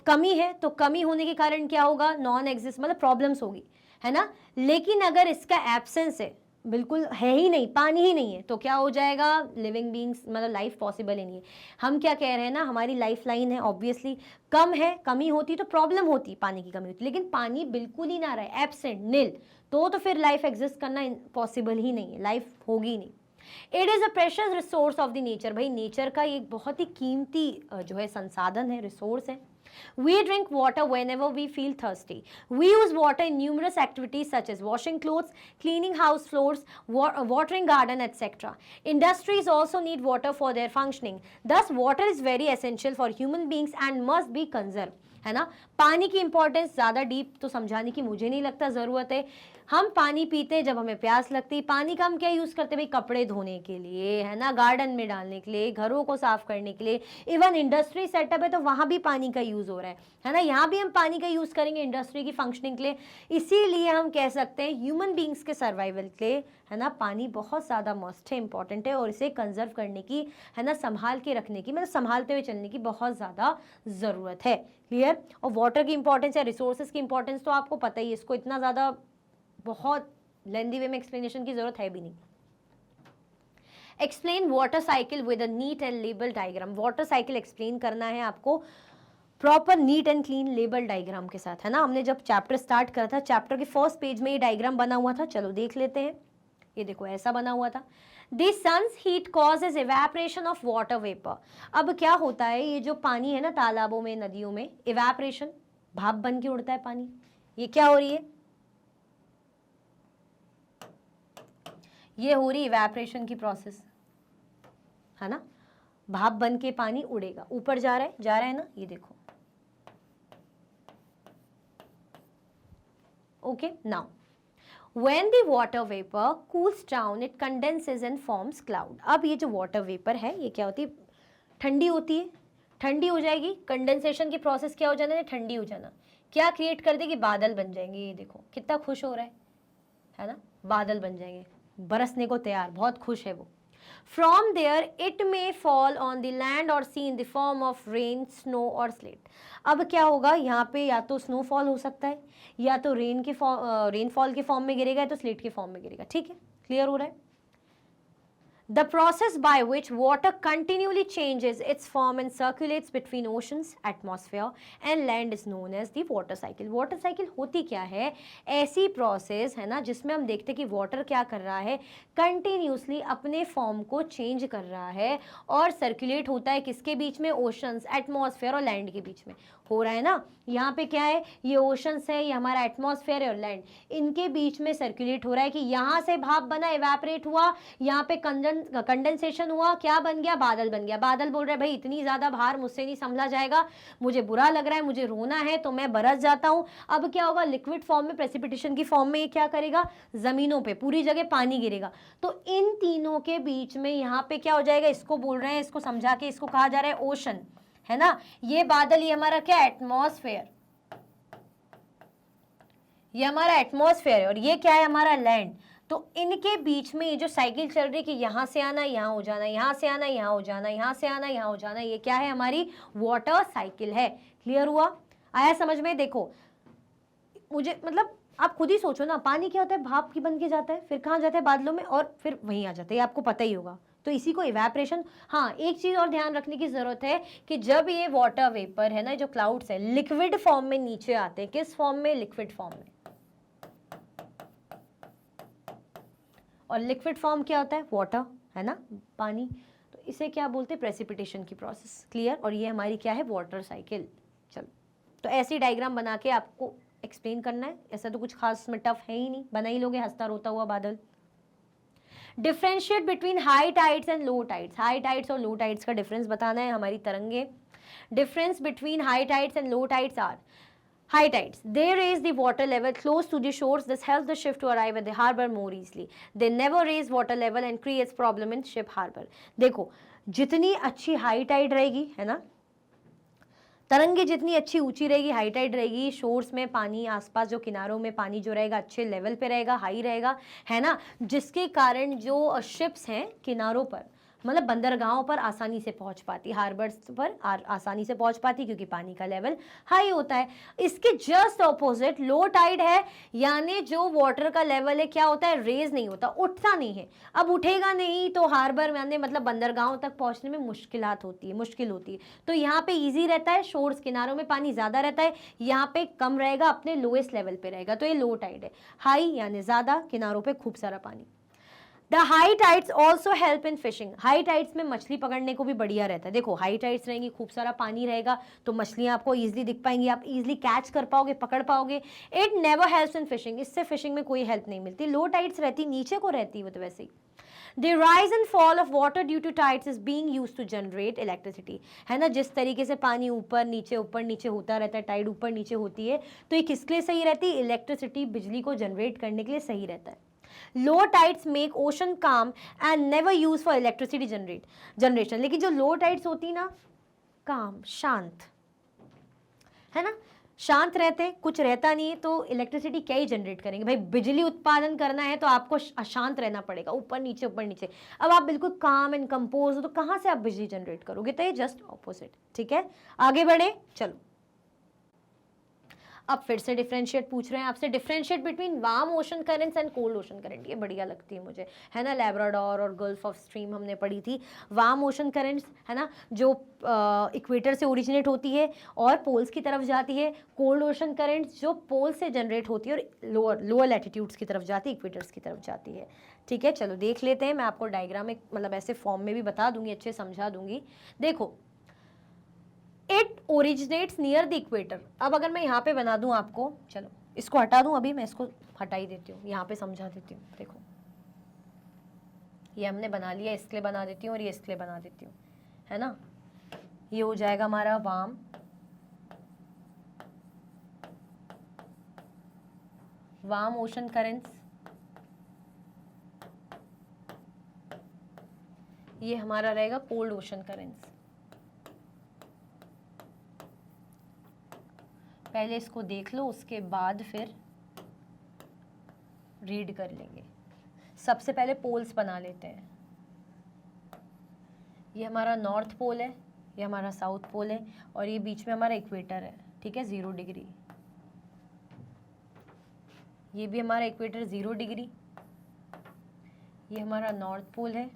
कमी है तो कमी होने के कारण क्या होगा, नॉन एग्जिस्ट, मतलब प्रॉब्लम्स होगी, है ना. लेकिन अगर इसका एब्सेंस है, बिल्कुल है ही नहीं, पानी ही नहीं है, तो क्या हो जाएगा, लिविंग बींग्स, मतलब लाइफ पॉसिबल ही नहीं है. हम क्या कह रहे हैं ना, हमारी लाइफ लाइन है ऑब्वियसली, कम है, कमी होती तो प्रॉब्लम होती, पानी की कमी होती, लेकिन पानी बिल्कुल ही ना रहे, एब्सेंट, नील, तो फिर लाइफ एग्जिस्ट करना पॉसिबल ही नहीं है, लाइफ होगी नहीं. It is a precious resource of the nature. भाई नेचर का एक बहुत ही कीमती जो है संसाधन है, रिसोर्स है. We drink water whenever we feel thirsty. We use water in numerous activities such as washing clothes, cleaning house floors, watering garden, etc. Industries also need water for their functioning. Thus, water is very essential for human beings and must be conserved. है ना. पानी की importance ज़्यादा deep तो समझाने की मुझे नहीं लगता ज़रूरत है. हम पानी पीते हैं जब हमें प्यास लगती है. पानी का हम क्या यूज़ करते हैं भाई, कपड़े धोने के लिए, है ना, गार्डन में डालने के लिए, घरों को साफ करने के लिए. इवन इंडस्ट्री सेटअप है तो वहाँ भी पानी का यूज़ हो रहा है ना. यहाँ भी हम पानी का यूज़ करेंगे इंडस्ट्री की फंक्शनिंग के लिए. इसीलिए हम कह सकते हैं ह्यूमन बींग्स के सर्वाइवल के लिए, है ना, पानी बहुत ज़्यादा मस्ट है, इंपॉर्टेंट है, और इसे कंजर्व करने की, है ना, संभाल के रखने की, मतलब संभालते हुए चलने की बहुत ज़्यादा ज़रूरत है. क्लियर. और वाटर की इंपॉर्टेंस या रिसोर्सेज की इंपॉर्टेंस तो आपको पता ही है, इसको इतना ज़्यादा बहुत लेंदी वे में एक्सप्लेनेशन की जरूरत है भी नहीं. Explain water cycle with a neat and label diagram. Water cycle explain करना है आपको proper neat and clean label diagram के साथ, है ना. हमने जब चैप्टर स्टार्ट करा था, चैप्टर के फर्स्ट पेज में ये डायग्राम बना हुआ था. चलो देख लेते हैं. ये देखो ऐसा बना हुआ था. The sun's heat causes evaporation of water vapor. अब क्या होता है, ये जो पानी है ना तालाबों में, नदियों में, evaporation, भाप बन के उड़ता है पानी. ये क्या हो रही है, ये हो रही evaporation की प्रोसेस, है ना. भाप बन के पानी उड़ेगा, ऊपर जा रहा है ना, ये देखो. Okay. Now When the water vapor cools down, it condenses and forms cloud. अब ये जो water vapor है, ये क्या होती है, ठंडी होती है, ठंडी हो जाएगी, कंडेंसेशन की प्रोसेस क्या हो जाना है, ठंडी हो जाना. क्या क्रिएट कर देगी, बादल बन जाएंगे। ये देखो कितना खुश हो रहा है ना, बादल बन जाएंगे, बरसने को तैयार, बहुत खुश है वो। From there it may fall on the land or sea in the form of rain, snow और sleet। अब क्या होगा यहाँ पे, या तो स्नोफॉल हो सकता है, या तो रेनफॉल के फॉर्म में गिरेगा, या तो स्लेट के फॉर्म में गिरेगा। ठीक है, क्लियर हो रहा है। The process by which water continually changes its form and circulates between oceans, atmosphere and land is known as the water cycle। water cycle होती क्या है, ऐसी प्रोसेस है ना जिसमें हम देखते हैं कि वाटर क्या कर रहा है, कंटिन्यूसली अपने फॉर्म को चेंज कर रहा है और सर्कुलेट होता है किसके बीच में, ओशंस, एटमॉस्फेयर और लैंड के बीच में हो रहा है ना। यहाँ पे क्या है, ये ओशंस है, ये हमारा एटमॉस्फेयर है और लैंड, इनके बीच में सर्कुलेट हो रहा है कि यहाँ से भाप बना, इवेपोरेट हुआ, यहाँ पे कंडेंसेशन हुआ, क्या बन गया, बादल बन गया। बादल बोल रहे हैं भाई इतनी ज्यादा भार मुझसे नहीं संभला जाएगा, मुझे बुरा लग रहा है, मुझे रोना है, तो मैं बरस जाता हूँ। अब क्या होगा, लिक्विड फॉर्म में, प्रेसिपिटेशन की फॉर्म में ये क्या करेगा, जमीनों पे पूरी जगह पानी गिरेगा। तो इन तीनों के बीच में यहाँ पे क्या हो जाएगा, इसको बोल रहे हैं, इसको समझा के इसको कहा जा रहा है ओशन, है ना। ये बादल, ये हमारा क्या, एटमॉस्फेयर, ये हमारा एटमॉस्फेयर है, और ये क्या है, हमारा लैंड। तो इनके बीच में ये जो साइकिल चल रही है कि यहां से आना, यहां हो जाना, यहां से आना, यहां हो जाना, यहां से आना, यहां हो जाना, ये क्या है, हमारी वाटर साइकिल है। क्लियर हुआ, आया समझ में। देखो मुझे मतलब आप खुद ही सोचो ना, पानी क्या होता है, भाप की बन के जाता है, फिर कहाँ जाता है, बादलों में, और फिर वहीं आ जाता है, ये आपको पता ही होगा। तो इसी को इवेपोरेशन। हाँ, एक चीज और ध्यान रखने की जरूरत है कि जब ये वाटर वेपर है ना, जो क्लाउड्स है, लिक्विड फॉर्म में नीचे आते हैं, किस फॉर्म में, लिक्विड फॉर्म में। और लिक्विड फॉर्म क्या होता है, वाटर, है ना, पानी। तो इसे क्या बोलते हैं, प्रेसिपिटेशन की प्रोसेस। क्लियर। और ये हमारी क्या है, वाटर साइकिल। चलो, तो ऐसी डायग्राम बना के आपको एक्सप्लेन करना है, ऐसा तो कुछ खास में टफ है ही नहीं, बना ही लोगे हंसता रोता हुआ बादल। Differentiate between high tides and low tides. High tides और लो टाइड्स का डिफरेंस बताना है, हमारी तरंगे। Difference between high tides and low tides are, high tides, they raise the water level close to the shores, this helps the ship to arrive at the harbor more easily. They never raise water level and creates problem in ship harbor। देखो जितनी अच्छी high Tide रहेगी, है ना, तरंगे जितनी अच्छी ऊंची रहेगी, हाई टाइड रहेगी, शोर्स में पानी, आसपास जो किनारों में पानी जो रहेगा अच्छे लेवल पे रहेगा, हाई रहेगा, है ना, जिसके कारण जो शिप्स हैं किनारों पर, मतलब बंदरगाहों पर आसानी से पहुंच पाती, हार्बर्स पर आसानी से पहुंच पाती, क्योंकि पानी का लेवल हाई होता है। इसके जस्ट ऑपोजिट लो टाइड है, यानी जो वाटर का लेवल है क्या होता है, रेज नहीं होता, उठता नहीं है। अब उठेगा नहीं तो हार्बर में, मतलब बंदरगाहों तक पहुंचने में मुश्किल होती है। तो यहाँ पे ईजी रहता है, शोर्स किनारों में पानी ज्यादा रहता है, यहाँ पे कम रहेगा, अपने लोएस्ट लेवल पे रहेगा, तो ये लो टाइड है। हाई यानी ज्यादा, किनारों पे खूब सारा पानी। The high tides also help in fishing. High tides में मछली पकड़ने को भी बढ़िया रहता है। देखो हाई टाइड्स रहेंगी, खूब सारा पानी रहेगा, तो मछलियां आपको इजीली दिख पाएंगी, आप इजीली कैच कर पाओगे, पकड़ पाओगे। It never helps in fishing, इससे फिशिंग में कोई हेल्प नहीं मिलती। लो टाइड्स रहती, नीचे को रहती, वो तो वैसे ही। The rise and fall of water due to tides is being used to generate electricity, है ना, जिस तरीके से पानी ऊपर नीचे होता रहता है, टाइड ऊपर नीचे होती है, तो ये किसके लिए सही रहती है, इलेक्ट्रिसिटी, बिजली को जनरेट करने के लिए सही रहता है। लो टाइड्स मेक ओशन काम and never use for electricity generation. लेकिन जो लो टाइड्स होती ना, काम, शांत, है ना, शांत रहते, कुछ रहता नहीं है, तो इलेक्ट्रिसिटी क्या ही जनरेट करेंगे भाई। बिजली उत्पादन करना है तो आपको अशांत रहना पड़ेगा, ऊपर नीचे। अब आप बिल्कुल काम एंड कंपोज हो, तो कहाँ से आप बिजली जनरेट करोगे, तो ये जस्ट ऑपोजिट। ठीक है, आगे बढ़े, चलो। अब फिर से डिफरेंशिएट पूछ रहे हैं आपसे, differentiate between warm ocean currents and cold ocean current. ये बढ़िया लगती है मुझे, है ना, लैब्राडोर और गल्फ ऑफ स्ट्रीम हमने पढ़ी थी। वार्म ओशन करेंट्स, है ना, जो इक्वेटर से ओरिजिनेट होती है और पोल्स की तरफ जाती है। कोल्ड ओशन करेंट्स जो पोल से जनरेट होती है और लोअर लैटिट्यूड्स की तरफ जाती है, इक्वेटर्स की तरफ जाती है। ठीक है, चलो देख लेते हैं। मैं आपको डायग्राम मतलब ऐसे फॉर्म में भी बता दूंगी, अच्छे समझा दूंगी। देखो, it originates near the equator. अब अगर मैं यहाँ पे बना दूं आपको, चलो इसको हटा दूं, अभी मैं इसको हटा ही देती हूँ, यहाँ पे समझा देती हूँ। देखो ये हमने बना लिया, इसके लिए बना देती हूँ और ये इसके लिए बना देती हूँ, है ना। ये हो जाएगा हमारा वार्म ओशन करेंट्स, ये हमारा रहेगा कोल्ड ओशन करेंट्स। पहले इसको देख लो, उसके बाद फिर रीड कर लेंगे। सबसे पहले पोल्स बना लेते हैं। ये हमारा नॉर्थ पोल है, ये हमारा साउथ पोल है, और ये बीच में हमारा इक्वेटर है, ठीक है, 0 डिग्री। ये भी हमारा इक्वेटर 0 डिग्री। ये हमारा नॉर्थ पोल है,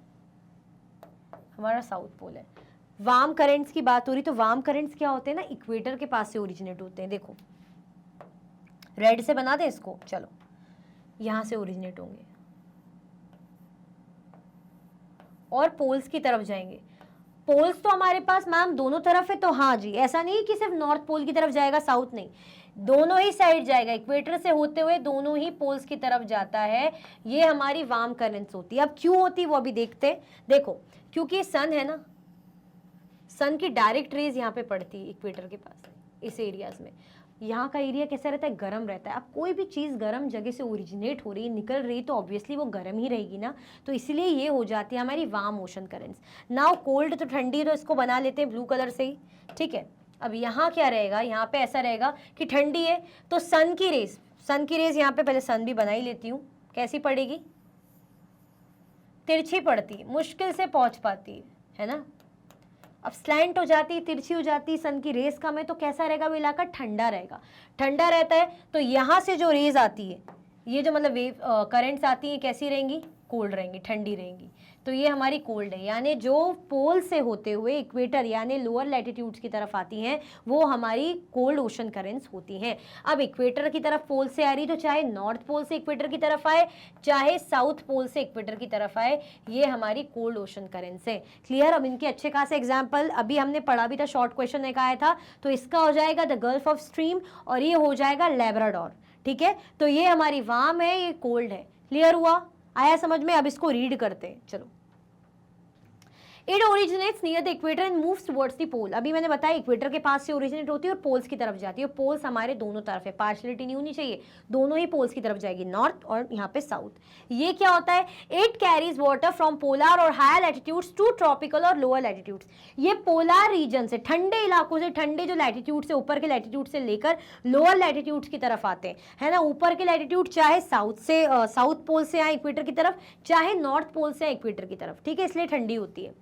हमारा साउथ पोल है। वार्म करंट्स की बात हो रही, तो वार्म करंट्स क्या होते हैं ना, इक्वेटर के पास से ओरिजिनेट होते हैं। देखो रेड से बना दे इसको, चलो यहां से ओरिजिनेट होंगे और पोल्स की तरफ जाएंगे। पोल्स तो हमारे पास मैम दोनों तरफ है, तो हाँ जी, ऐसा नहीं कि सिर्फ नॉर्थ पोल की तरफ जाएगा, साउथ नहीं, दोनों ही साइड जाएगा, इक्वेटर से होते हुए दोनों ही पोल्स की तरफ जाता है। ये हमारी वार्म करंट्स होती है। अब क्यों होती है वो अभी देखते हैं। देखो क्योंकि सन है ना, सन की डायरेक्ट रेज यहाँ पे पड़ती है इक्वेटर के पास, इस एरियाज में। यहाँ का एरिया कैसा रहता है, गर्म रहता है। अब कोई भी चीज़ गर्म जगह से ओरिजिनेट हो रही, निकल रही, तो ऑब्वियसली वो गर्म ही रहेगी ना, तो इसलिए ये हो जाती है हमारी warm ocean currents. Now cold तो ठंडी, तो इसको बना लेते हैं ब्लू कलर से ही, ठीक है। अब यहाँ क्या रहेगा, यहाँ पे ऐसा रहेगा कि ठंडी है, तो सन की रेज यहाँ पे, पहले सन भी बना ही लेती हूँ, कैसी पड़ेगी, तिरछी पड़ती, मुश्किल से पहुँच पाती है ना। अब स्लैंट हो जाती, तिरछी हो जाती, सन की रेस कम है, तो कैसा रहेगा वो इलाका, ठंडा रहेगा। ठंडा रहता है तो यहाँ से जो रेज आती है, ये जो मतलब वेव करंट्स आती हैं, कैसी रहेंगी, कोल्ड रहेंगी, ठंडी रहेंगी। तो ये हमारी कोल्ड है, यानी जो पोल से होते हुए इक्वेटर यानी लोअर लैटिट्यूड्स की तरफ आती हैं, वो हमारी कोल्ड ओशन करंट्स होती हैं। अब इक्वेटर की तरफ पोल से आ रही, तो चाहे नॉर्थ पोल से इक्वेटर की तरफ आए, चाहे साउथ पोल से इक्वेटर की तरफ आए, ये हमारी कोल्ड ओशन करंट्स है। क्लियर। अब इनके अच्छे खासे एग्जाम्पल अभी हमने पढ़ा भी था, शॉर्ट क्वेश्चन एक आया था, तो इसका हो जाएगा द गल्फ ऑफ स्ट्रीम, और ये हो जाएगा लैब्राडोर, ठीक है। तो ये हमारी वार्म है, ये कोल्ड है। क्लियर हुआ, आया समझ में। अब इसको रीड करते हैं, चलो। It originates near the equator and moves towards the pole. अभी मैंने बताया इक्वेटर के पास से ओरिजिनेट होती है और पोल्स की तरफ जाती है। पोल्स हमारे दोनों तरफ है, पार्शियलिटी नहीं होनी चाहिए, दोनों ही पोल्स की तरफ जाएगी, नॉर्थ और यहाँ पे साउथ। ये क्या होता है, it carries water from polar और हायर लैटिट्यूड्स टू ट्रॉपिकल और लोअर लैटिट्यूड्स। ये पोलर रीजन से, ठंडे इलाकों से, ठंडे जो लैटिट्यूड से, ऊपर के लैटिट्यूड से लेकर लोअर लैटिट्यूड्स की तरफ आते हैं, है ना। ऊपर के लैटिट्यूड चाहे साउथ से, साउथ पोल से आए इक्वेटर की तरफ, चाहे नॉर्थ पोल से आए इक्वेटर की तरफ, ठीक है, इसलिए ठंडी होती है।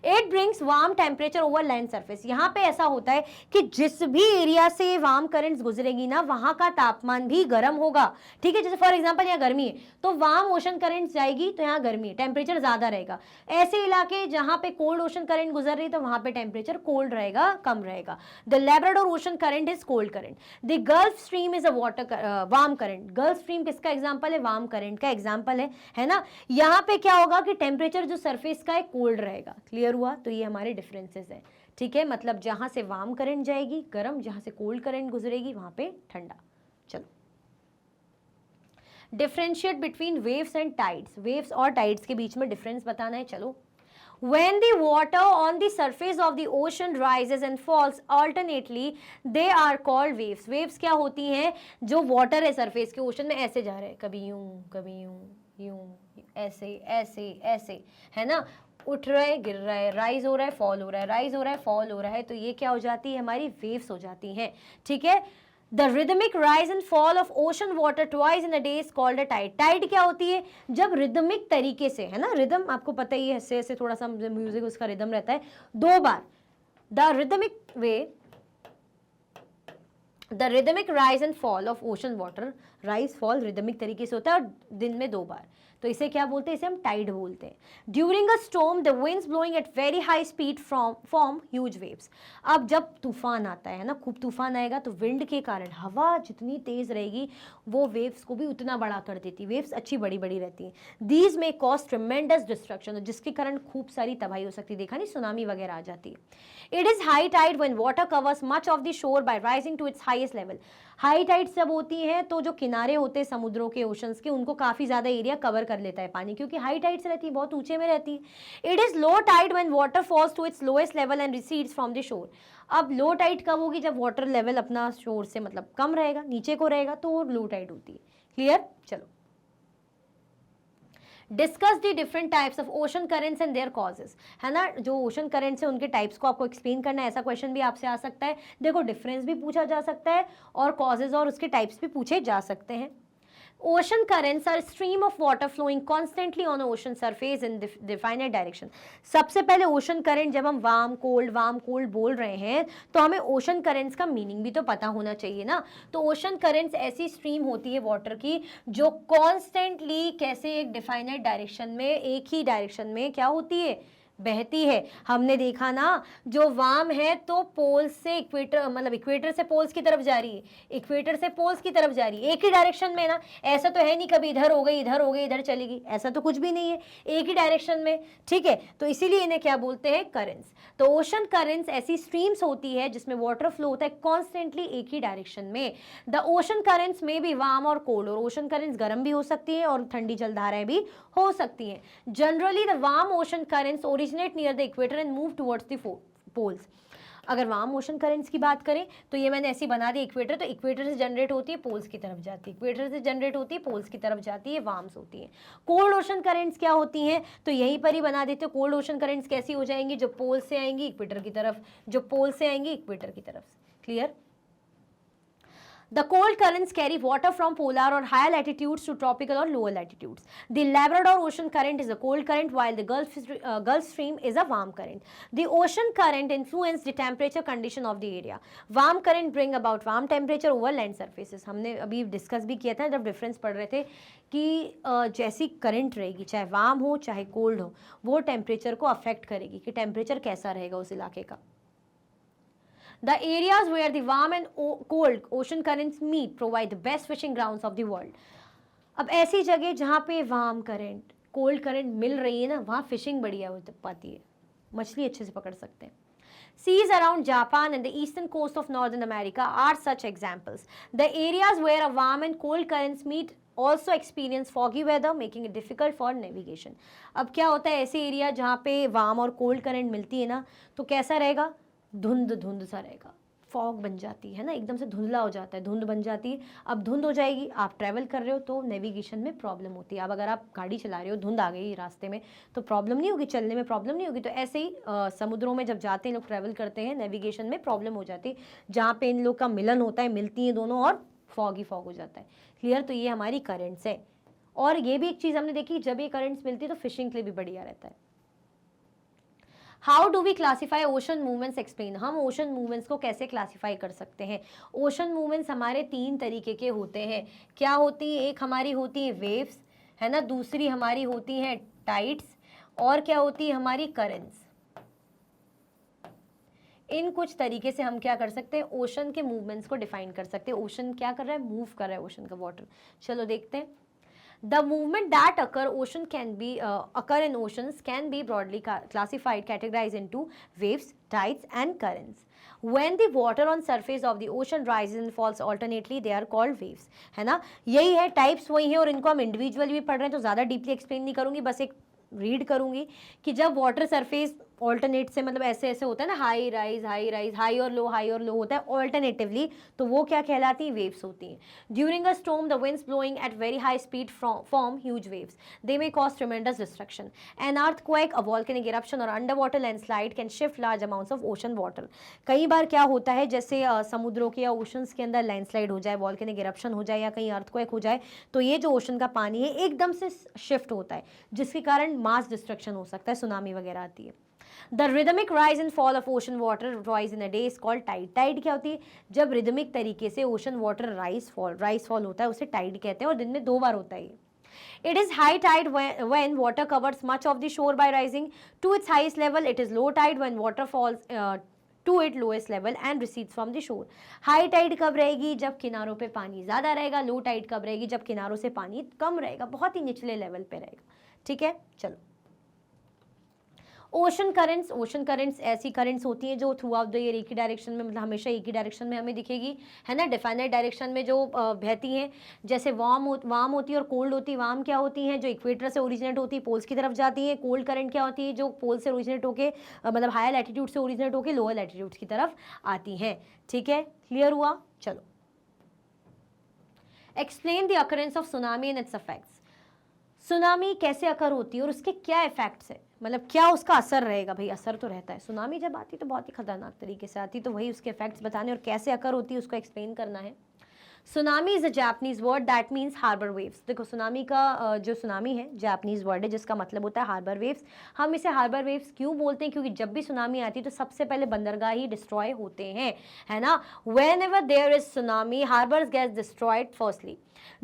It brings warm temperature over land surface. यहाँ पे ऐसा होता है कि जिस भी एरिया से वार्म करंट्स गुजरेगी ना, वहां का तापमान भी गर्म होगा, ठीक है। जैसे फॉर एग्जांपल यहाँ गर्मी है, तो वार्म ओशन करंट्स जाएगी, तो यहाँ गर्मी है, टेम्परेचर ज्यादा रहेगा। ऐसे इलाके जहां पे कोल्ड ओशन करंट गुजर रही, तो वहां पे टेम्परेचर कोल्ड रहेगा, कम रहेगा। The Labrador ocean current is cold current. The gulf stream is a water warm current. Gulf stream किसका एग्जाम्पल है, वार्म करंट का एग्जाम्पल है ना। यहाँ पे क्या होगा कि टेम्परेचर जो सरफेस का है कोल्ड रहेगा। क्लियर हुआ। तो ये हमारे डिफरेंसेस है, ठीक है। मतलब जहां से वार्म करंट जाएगी गर्म, जहां से कोल्ड करंट गुजरेगी वहां पे ठंडा। चलो, differentiate between waves and tides. Waves और टाइड्स के बीच में डिफरेंस बताना है। चलो, when the water on the surface of the ocean rises and falls alternately, they are called waves. waves क्या होती हैं, जो वाटर है सरफेस के ओशन में ऐसे जा रहे हैं, कभी यूं, कभी यूं, यूं, ऐसे ऐसे ऐसे, है ना, उठ रहा है, गिर रहा है, राइज हो रहा है, फॉल हो रहा है, राइज हो रहा है, फॉल हो रहा है, तो ये क्या हो जाती है, हमारी वेव्स हो जाती हैं, ठीक है। The rhythmic rise and fall of ocean water twice in a day is called a tide. Tide क्या होती है, जब रिदमिक तरीके से, है ना, रिदम आपको पता ही है, ऐसे ऐसे थोड़ा सा म्यूजिक उसका रिदम रहता है, 2 बार, the rhythmic way, the rhythmic rise and fall of ocean water, rise fall rhythmic तरीके से होता है और दिन में 2 बार, तो इसे क्या बोलते हैं, इसे हम टाइड बोलते हैं। During a storm the winds blowing at very high speed form huge waves. अब जब तूफान आता है ना, खूब तूफान आएगा, तो विंड के कारण हवा जितनी तेज रहेगी वो वेव्स को भी उतना बड़ा कर देती, वेव्स अच्छी बड़ी बड़ी रहती हैं। दीज में कॉज ट्रिमेंडस डिस्ट्रक्शन, जिसके कारण खूब सारी तबाही हो सकती है, देखा नहीं, सुनामी वगैरह आ जाती है। It is high tide when water covers much of the shore by rising to its highest level. High tide जब होती हैं तो जो किनारे होते हैं समुद्रों के, ओशंस के, उनको काफी ज्यादा एरिया कवर कर लेता है पानी, क्योंकि हाई टाइड से रहती है, बहुत ऊंचे में रहती है। It is low tide when water falls to its lowest level and recedes from the shore. अब लो टाइड कब होगी, जब वाटर लेवल अपना शोर से मतलब कम रहेगा, नीचे को रहेगा, तो लो टाइड होती है। क्लियर। चलो, discuss the different types of ocean currents and their causes, है ना, जो ओशन करेंट्स है उनके टाइप्स को आपको एक्सप्लेन करना है, ऐसा क्वेश्चन भी आपसे आ सकता है। देखो डिफरेंस भी पूछा जा सकता है और कॉजेज और उसके टाइप्स भी पूछे जा सकते हैं। Ocean currents are a stream of water flowing constantly on the ocean surface in definite direction. सबसे पहले ओशन करंट, जब हम वार्म कोल्ड बोल रहे हैं तो हमें ओशन करंट्स का मीनिंग भी तो पता होना चाहिए ना। तो ओशन करंट्स ऐसी स्ट्रीम होती है वाटर की जो कॉन्स्टेंटली कैसे एक डिफाइनेट डायरेक्शन में, एक ही डायरेक्शन में क्या होती है, बहती है। हमने देखा ना, जो वार्म है तो पोल से इक्वेटर, मतलब इक्वेटर से पोल्स की तरफ जा रही है, इक्वेटर से पोल्स की तरफ जा रही है, एक ही डायरेक्शन में ना। ऐसा तो है नहीं कभी इधर हो गई इधर हो गई इधर चलेगी, ऐसा तो कुछ भी नहीं है, एक ही डायरेक्शन में, ठीक है। तो इसीलिए इन्हें क्या बोलते हैं, करेंट्स। तो ओशन करेंट्स ऐसी स्ट्रीम्स होती है जिसमें वाटर फ्लो होता है कॉन्स्टेंटली एक ही डायरेक्शन में। द ओशन करेंट्स में भी वार्म और कोल्ड, और ओशन करेंट्स गर्म भी हो सकती है और ठंडी जलधाराएं भी हो सकती हैं। Generally the warm ocean currents originate near the equator and move towards the poles. अगर वार्म ओशन करेंट्स की बात करें तो ये मैंने ऐसी बना दी इक्वेटर, तो इक्वेटर से जनरेट होती है पोल्स की तरफ जाती है, इक्वेटर से जनरेट होती है पोल्स की तरफ जाती है, वार्म्स होती है। कोल्ड ओशन करेंट्स क्या होती हैं, तो यहीं पर ही बना देते हो। कोल्ड ओशन करेंट्स कैसी हो जाएंगी, जो पोल से आएंगी इक्वेटर की तरफ, जो पोल से आएंगी इक्वेटर की तरफ। Clear? The cold currents carry water from polar or higher latitudes to tropical or lower latitudes. The Labrador ocean current is a cold current while the Gulf Stream is a warm current. The ocean current influence the temperature condition of the area. Warm current bring about warm temperature over land surfaces. हमने अभी discuss भी किया था जब difference पढ़ रहे थे कि जैसी करंट रहेगी, चाहे वार्म हो चाहे कोल्ड हो, वो टेम्परेचर को अफेक्ट करेगी कि टेम्परेचर कैसा रहेगा उस इलाके का। The areas where the warm and cold ocean currents meet provide the best fishing grounds of the world. अब ऐसी जगह जहाँ पे वार्म करंट कोल्ड करंट मिल रही है ना, वहाँ फिशिंग बढ़िया हो पाती है, मछली अच्छे से पकड़ सकते हैं। Seas around Japan and the eastern coast of Northern America are such examples. The areas where a warm and cold currents meet also experience foggy weather, making it difficult for navigation. अब क्या होता है, ऐसे area जहाँ पे warm और cold current मिलती है ना, तो कैसा रहेगा, धुंध सा रहेगा, फॉग बन जाती है ना, एकदम से धुंधला हो जाता है, धुंध बन जाती है। अब धुंध हो जाएगी, आप ट्रैवल कर रहे हो तो नेविगेशन में प्रॉब्लम होती है। अब अगर आप गाड़ी चला रहे हो, धुंध आ गई रास्ते में, तो प्रॉब्लम नहीं होगी, चलने में प्रॉब्लम नहीं होगी। तो ऐसे ही समुद्रों में जब जाते हैं लोग, ट्रैवल करते हैं, नेविगेशन में प्रॉब्लम हो जाती है, जहाँ पे इन लोग का मिलन होता है, मिलती हैं दोनों और फॉग ही फॉग हो जाता है। क्लियर? तो ये हमारी करेंट्स है। और ये भी एक चीज़ हमने देखी, जब ये करेंट्स मिलती है तो फिशिंग के लिए भी बढ़िया रहता है। How do we classify ocean movements, explain. हम ओशन मूवमेंट्स को कैसे क्लासीफाई कर सकते हैं। ओशन मूवमेंट्स हमारे 3 तरीके के होते हैं। क्या होती है, एक हमारी होती है वेव्स, है ना, दूसरी हमारी होती है टाइड्स, और क्या होती है हमारी करंट्स। इन कुछ तरीके से हम क्या कर सकते हैं, ओशन के मूवमेंट्स को डिफाइन कर सकते हैं। ओशन क्या कर रहा है, मूव कर रहा है ओशन का वाटर। चलो देखते हैं। The movement that occur in oceans can be broadly classified, categorized into waves, tides, and currents. When the water on surface of the ocean rises and falls alternately, they are called waves. है ना, यही है, types वही है, और इनको हम individually भी पढ़ रहे हैं तो ज़्यादा डीपली एक्सप्लेन नहीं करूँगी, बस एक रीड करूँगी कि जब वाटर सरफेस ऑल्टरनेट से, मतलब ऐसे ऐसे होता है ना, हाई राइज हाई और लो होता है ऑल्टरनेटिवली, तो वो क्या कहलाती हैं, वेव्स होती हैं। During a storm the winds blowing at very high speed form huge waves, they may cause tremendous destruction. An earthquake, a volcanic eruption और under water landslide can shift large amounts of ocean water. कई बार क्या होता है, जैसे समुद्रों के या oceans के अंदर लैंडस्लाइड हो जाए, वॉल्केनिक इरप्शन हो जाए या कहीं अर्थक्वेक हो जाए, तो ये जो ओशन का पानी है एकदम से शिफ्ट होता है, जिसके कारण मास डिस्ट्रक्शन हो सकता है, सुनामी वगैरह आती है। The rhythmic rise and fall of ocean water twice in a day is called tide. Tide क्या होती है, जब रिदमिक तरीके से ओशन वाटर राइज फॉल होता है, उसे टाइड कहते हैं, और दिन में 2 बार होता है। It is high tide when water covers much of the shore by rising to its highest level. It is low tide when water falls to its lowest level and recedes from the shore. High tide कब रहेगी, जब किनारों पे पानी ज़्यादा रहेगा। Low tide कब रहेगी, जब किनारों से पानी कम रहेगा, बहुत ही निचले लेवल पे रहेगा। ठीक है, चलो। ओशन करंट्स ऐसी करंट्स होती हैं जो थ्रू आउट द ईयर एक ही डायरेक्शन में, मतलब हमेशा एक ही डायरेक्शन में हमें दिखेगी, है ना, डिफाइनेट डायरेक्शन में जो बहती हैं। जैसे वार्म होती है और कोल्ड होती है। वार्म क्या होती हैं, जो इक्वेटर से ओरिजिनेट होती है, पोल्स की तरफ जाती हैं। कोल्ड करंट क्या होती है, जो पोल से ओरिजिनेट होकर, मतलब हायर लैटिट्यूड से ओरिजिनेट होकर लोअर लैटिट्यूड्स की तरफ आती हैं। ठीक है, क्लियर हुआ? चलो, explain the occurrence of tsunami and it's effects. Tsunami कैसे अकर होती है और उसके क्या इफेक्ट्स है, मतलब क्या उसका असर रहेगा। भाई असर तो रहता है, सुनामी जब आती है तो बहुत ही खतरनाक तरीके से आती है, तो वही उसके इफेक्ट्स बताने और कैसे अकर होती है उसको एक्सप्लेन करना है। Tsunami is a Japanese word that means harbour waves. देखो सुनामी का जो सुनामी है जापानीज वर्ड है जिसका मतलब होता है हार्बर वेव्स। हम इसे हार्बर वेव्स क्यों बोलते हैं, क्योंकि जब भी सुनामी आती है तो सबसे पहले बंदरगाह ही डिस्ट्रॉय होते हैं, है ना। Whenever there is tsunami harbours get destroyed firstly.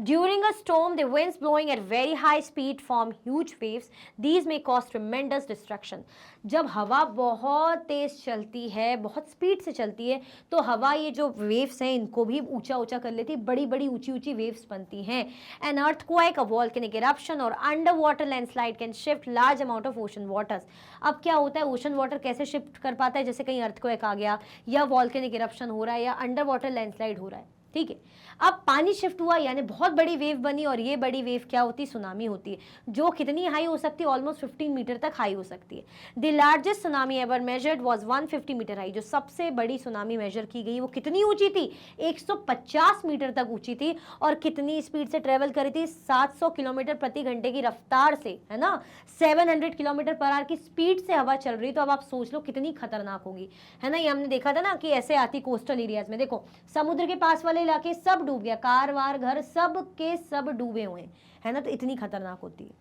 During a storm, the winds blowing at very high speed form huge waves. These may cause tremendous destruction. जब हवा बहुत तेज चलती है, बहुत स्पीड से चलती है, तो हवा ये जो वेव्स हैं इनको भी ऊंचा ऊंचा कर लेती है, बड़ी बड़ी ऊंची ऊंची वेव्स बनती हैं. An earthquake, a volcanic eruption or underwater landslide can shift large amount of ocean waters. अब क्या होता है, ओशन वाटर कैसे शिफ्ट कर पाता है, जैसे कहीं अर्थक्वेक आ गया या वॉल्केनिक इरप्शन हो रहा है या अंडर वाटर लैंडस्लाइड हो रहा है, ठीक है। अब पानी शिफ्ट हुआ यानी बहुत बड़ी वेव बनी और ये बड़ी वेव क्या होती है, सुनामी होती है, जो कितनी हाई हो सकती है, ऑलमोस्ट 15 मीटर तक हाई हो सकती है. The largest tsunami ever measured was 150 metre high. जो सबसे बड़ी सुनामी मेजर की गई वो कितनी ऊंची थी, 150 मीटर तक ऊंची थी और कितनी स्पीड से ट्रेवल करी थी, 700 किलोमीटर प्रति घंटे की रफ्तार से, है ना, 700 किलोमीटर पर आवर की स्पीड से हवा चल रही. तो अब आप सोच लो कितनी खतरनाक होगी, है ना. ये हमने देखा था ना कि ऐसे आती कोस्टल एरियाज में, देखो समुद्र के पास वाले इलाके सब डूब गया, कार वार घर सब के सब डूबे हुए हैं, है ना, तो इतनी खतरनाक होती है.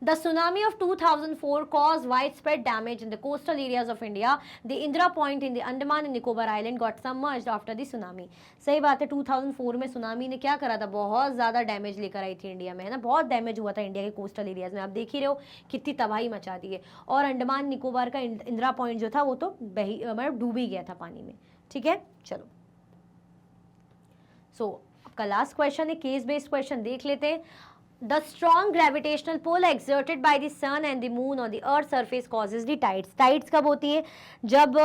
The tsunami of 2004 caused widespread damage in the coastal areas of India. The Indira Point in the Andaman and Nicobar Island got submerged after the tsunami. सही बात है, 2004 में सुनामी ने क्या करा था, बहुत ज़्यादा डैमेज लेकर आई थी इंडिया में, है ना, बहुत डैमेज हुआ था इंडिया के कोस्टल एरियाज में. आप देख ही रहे हो कितनी तबाही मचा दी है. और अंडमान निकोबार का इंदिरा पॉइंट जो था वो तो मतलब डूब ही गया था पानी में, ठीक है. चलो आपका लास्ट क्वेश्चन है, केस बेस्ड क्वेश्चन देख लेते हैं. The strong gravitational pull exerted by the sun and the moon on the earth's surface causes the tides. Tides कब होती है, जब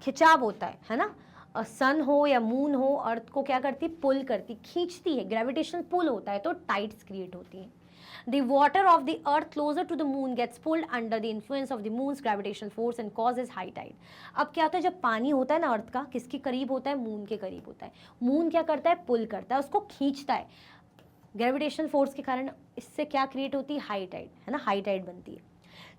खिंचाव होता है ना, सन हो या मून हो, अर्थ को क्या करती, पुल करती, खींचती है, ग्रेविटेशनल पुल होता है तो टाइड्स क्रिएट होती हैं. The water of the earth closer to the moon gets pulled under the influence of the moon's gravitational force and causes high tide. अब क्या होता है, जब पानी होता है ना अर्थ का, किसके करीब होता है, मून के करीब होता है. मून क्या करता है, पुल करता है, उसको खींचता है ग्रेविटेशनल फोर्स के कारण. इससे क्या क्रिएट होती है, हाई टाइड, है ना, हाई टाइड बनती है.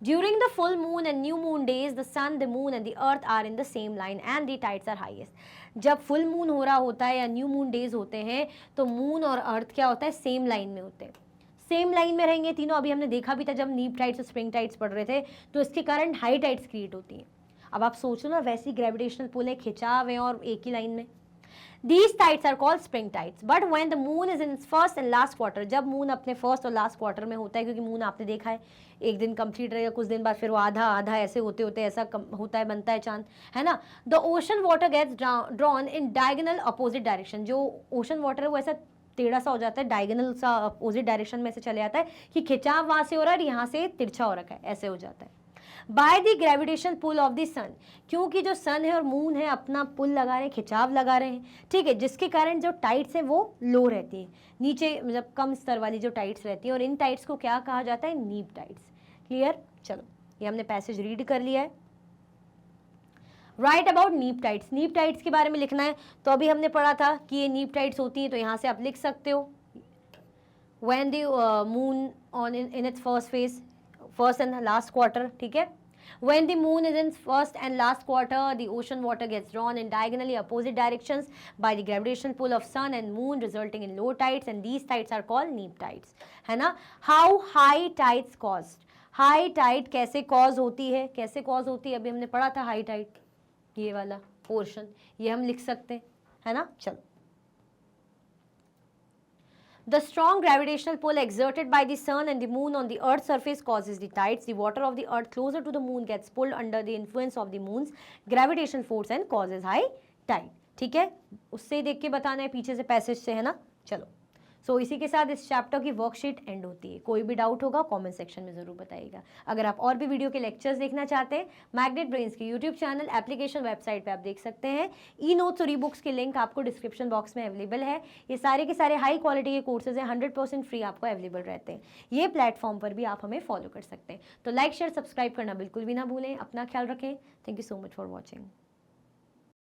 During the full moon and new moon days, the sun, the moon and the earth are in the same line and the tides are highest. जब फुल मून हो रहा होता है या न्यू मून डेज होते हैं तो मून और अर्थ क्या होता है, सेम लाइन में होते हैं, सेम लाइन में रहेंगे तीनों. अभी हमने देखा भी था जब नीप टाइड्स और स्प्रिंग टाइड्स पड़ रहे थे, तो इसके कारण हाई टाइड्स क्रिएट होती हैं. अब आप सोचो ना, वैसी ग्रेविटेशनल पुल है, खिंचाव है और एक ही लाइन में. These tides are called spring tides. But when the moon is in its first and last quarter, जब मून अपने फर्स्ट और लास्ट क्वार्टर में होता है, क्योंकि मून आपने देखा है एक दिन कंप्लीट रहेगा, कुछ दिन बाद फिर वो आधा आधा ऐसे होते होते ऐसा होता है, बनता है चांद, है ना. The ocean water gets drawn in diagonal opposite direction. जो ओशन वाटर है वो ऐसा टेढ़ा सा हो जाता है, डायगोनल सा अपोजिट डायरेक्शन में से चले आता है कि खिंचाव वहां से हो रहा है, यहाँ से तिरछा हो रखा है, ऐसे हो जाता है. By the gravitation pull of the sun, क्योंकि जो सन है और मून है अपना पुल लगा रहे हैं, खिंचाव लगा रहे हैं, ठीक है, जिसके कारण जो टाइड्स हैं वो लो रहती है, नीचे मतलब कम स्तर वाली जो टाइड्स रहती है, और इन टाइड्स को क्या कहा जाता है, नीप टाइड्स. क्लियर. चलो ये हमने पैसेज रीड कर लिया है. राइट अबाउट नीप टाइड्स. नीप टाइड्स के बारे में लिखना है, तो अभी हमने पढ़ा था कि ये नीप टाइड्स होती हैं, तो यहाँ से आप लिख सकते हो when the moon on in its first phase, first and last quarter, ठीक है. When the moon is in first and last quarter, the ocean water gets drawn in diagonally opposite directions by the gravitational pull of sun and moon, resulting in low tides, and these tides are called neap tides, है ना. How high tides caused? High tide कैसे cause होती है, कैसे cause होती है, अभी हमने पढ़ा था हाई टाइड, ये वाला पोर्शन, ये हम लिख सकते हैं, है ना. चलो, the strong gravitational pull exerted by the sun and the moon on the earth's surface causes the tides. The water of the earth closer to the moon gets pulled under the influence of the moon's gravitational force and causes high tide. ठीक है, उससे ही देख के बताना है, पीछे से passage से, है ना. चलो, इसी के साथ इस चैप्टर की वर्कशीट एंड होती है. कोई भी डाउट होगा कमेंट सेक्शन में ज़रूर बताइएगा. अगर आप और भी वीडियो के लेक्चर्स देखना चाहते हैं, मैग्नेट ब्रेन्स के यूट्यूब चैनल, एप्लीकेशन, वेबसाइट पे आप देख सकते हैं. ई नोट्स और ई बुक्स के लिंक आपको डिस्क्रिप्शन बॉक्स में अवेलेबल है. ये सारे के सारे हाई क्वालिटी के कोर्सेज हैं, 100% फ्री आपको अवेलेबल रहते हैं. ये प्लेटफॉर्म पर भी आप हमें फॉलो कर सकते हैं. तो लाइक शेयर सब्सक्राइब करना बिल्कुल भी ना भूलें. अपना ख्याल रखें. Thank you so much for watching.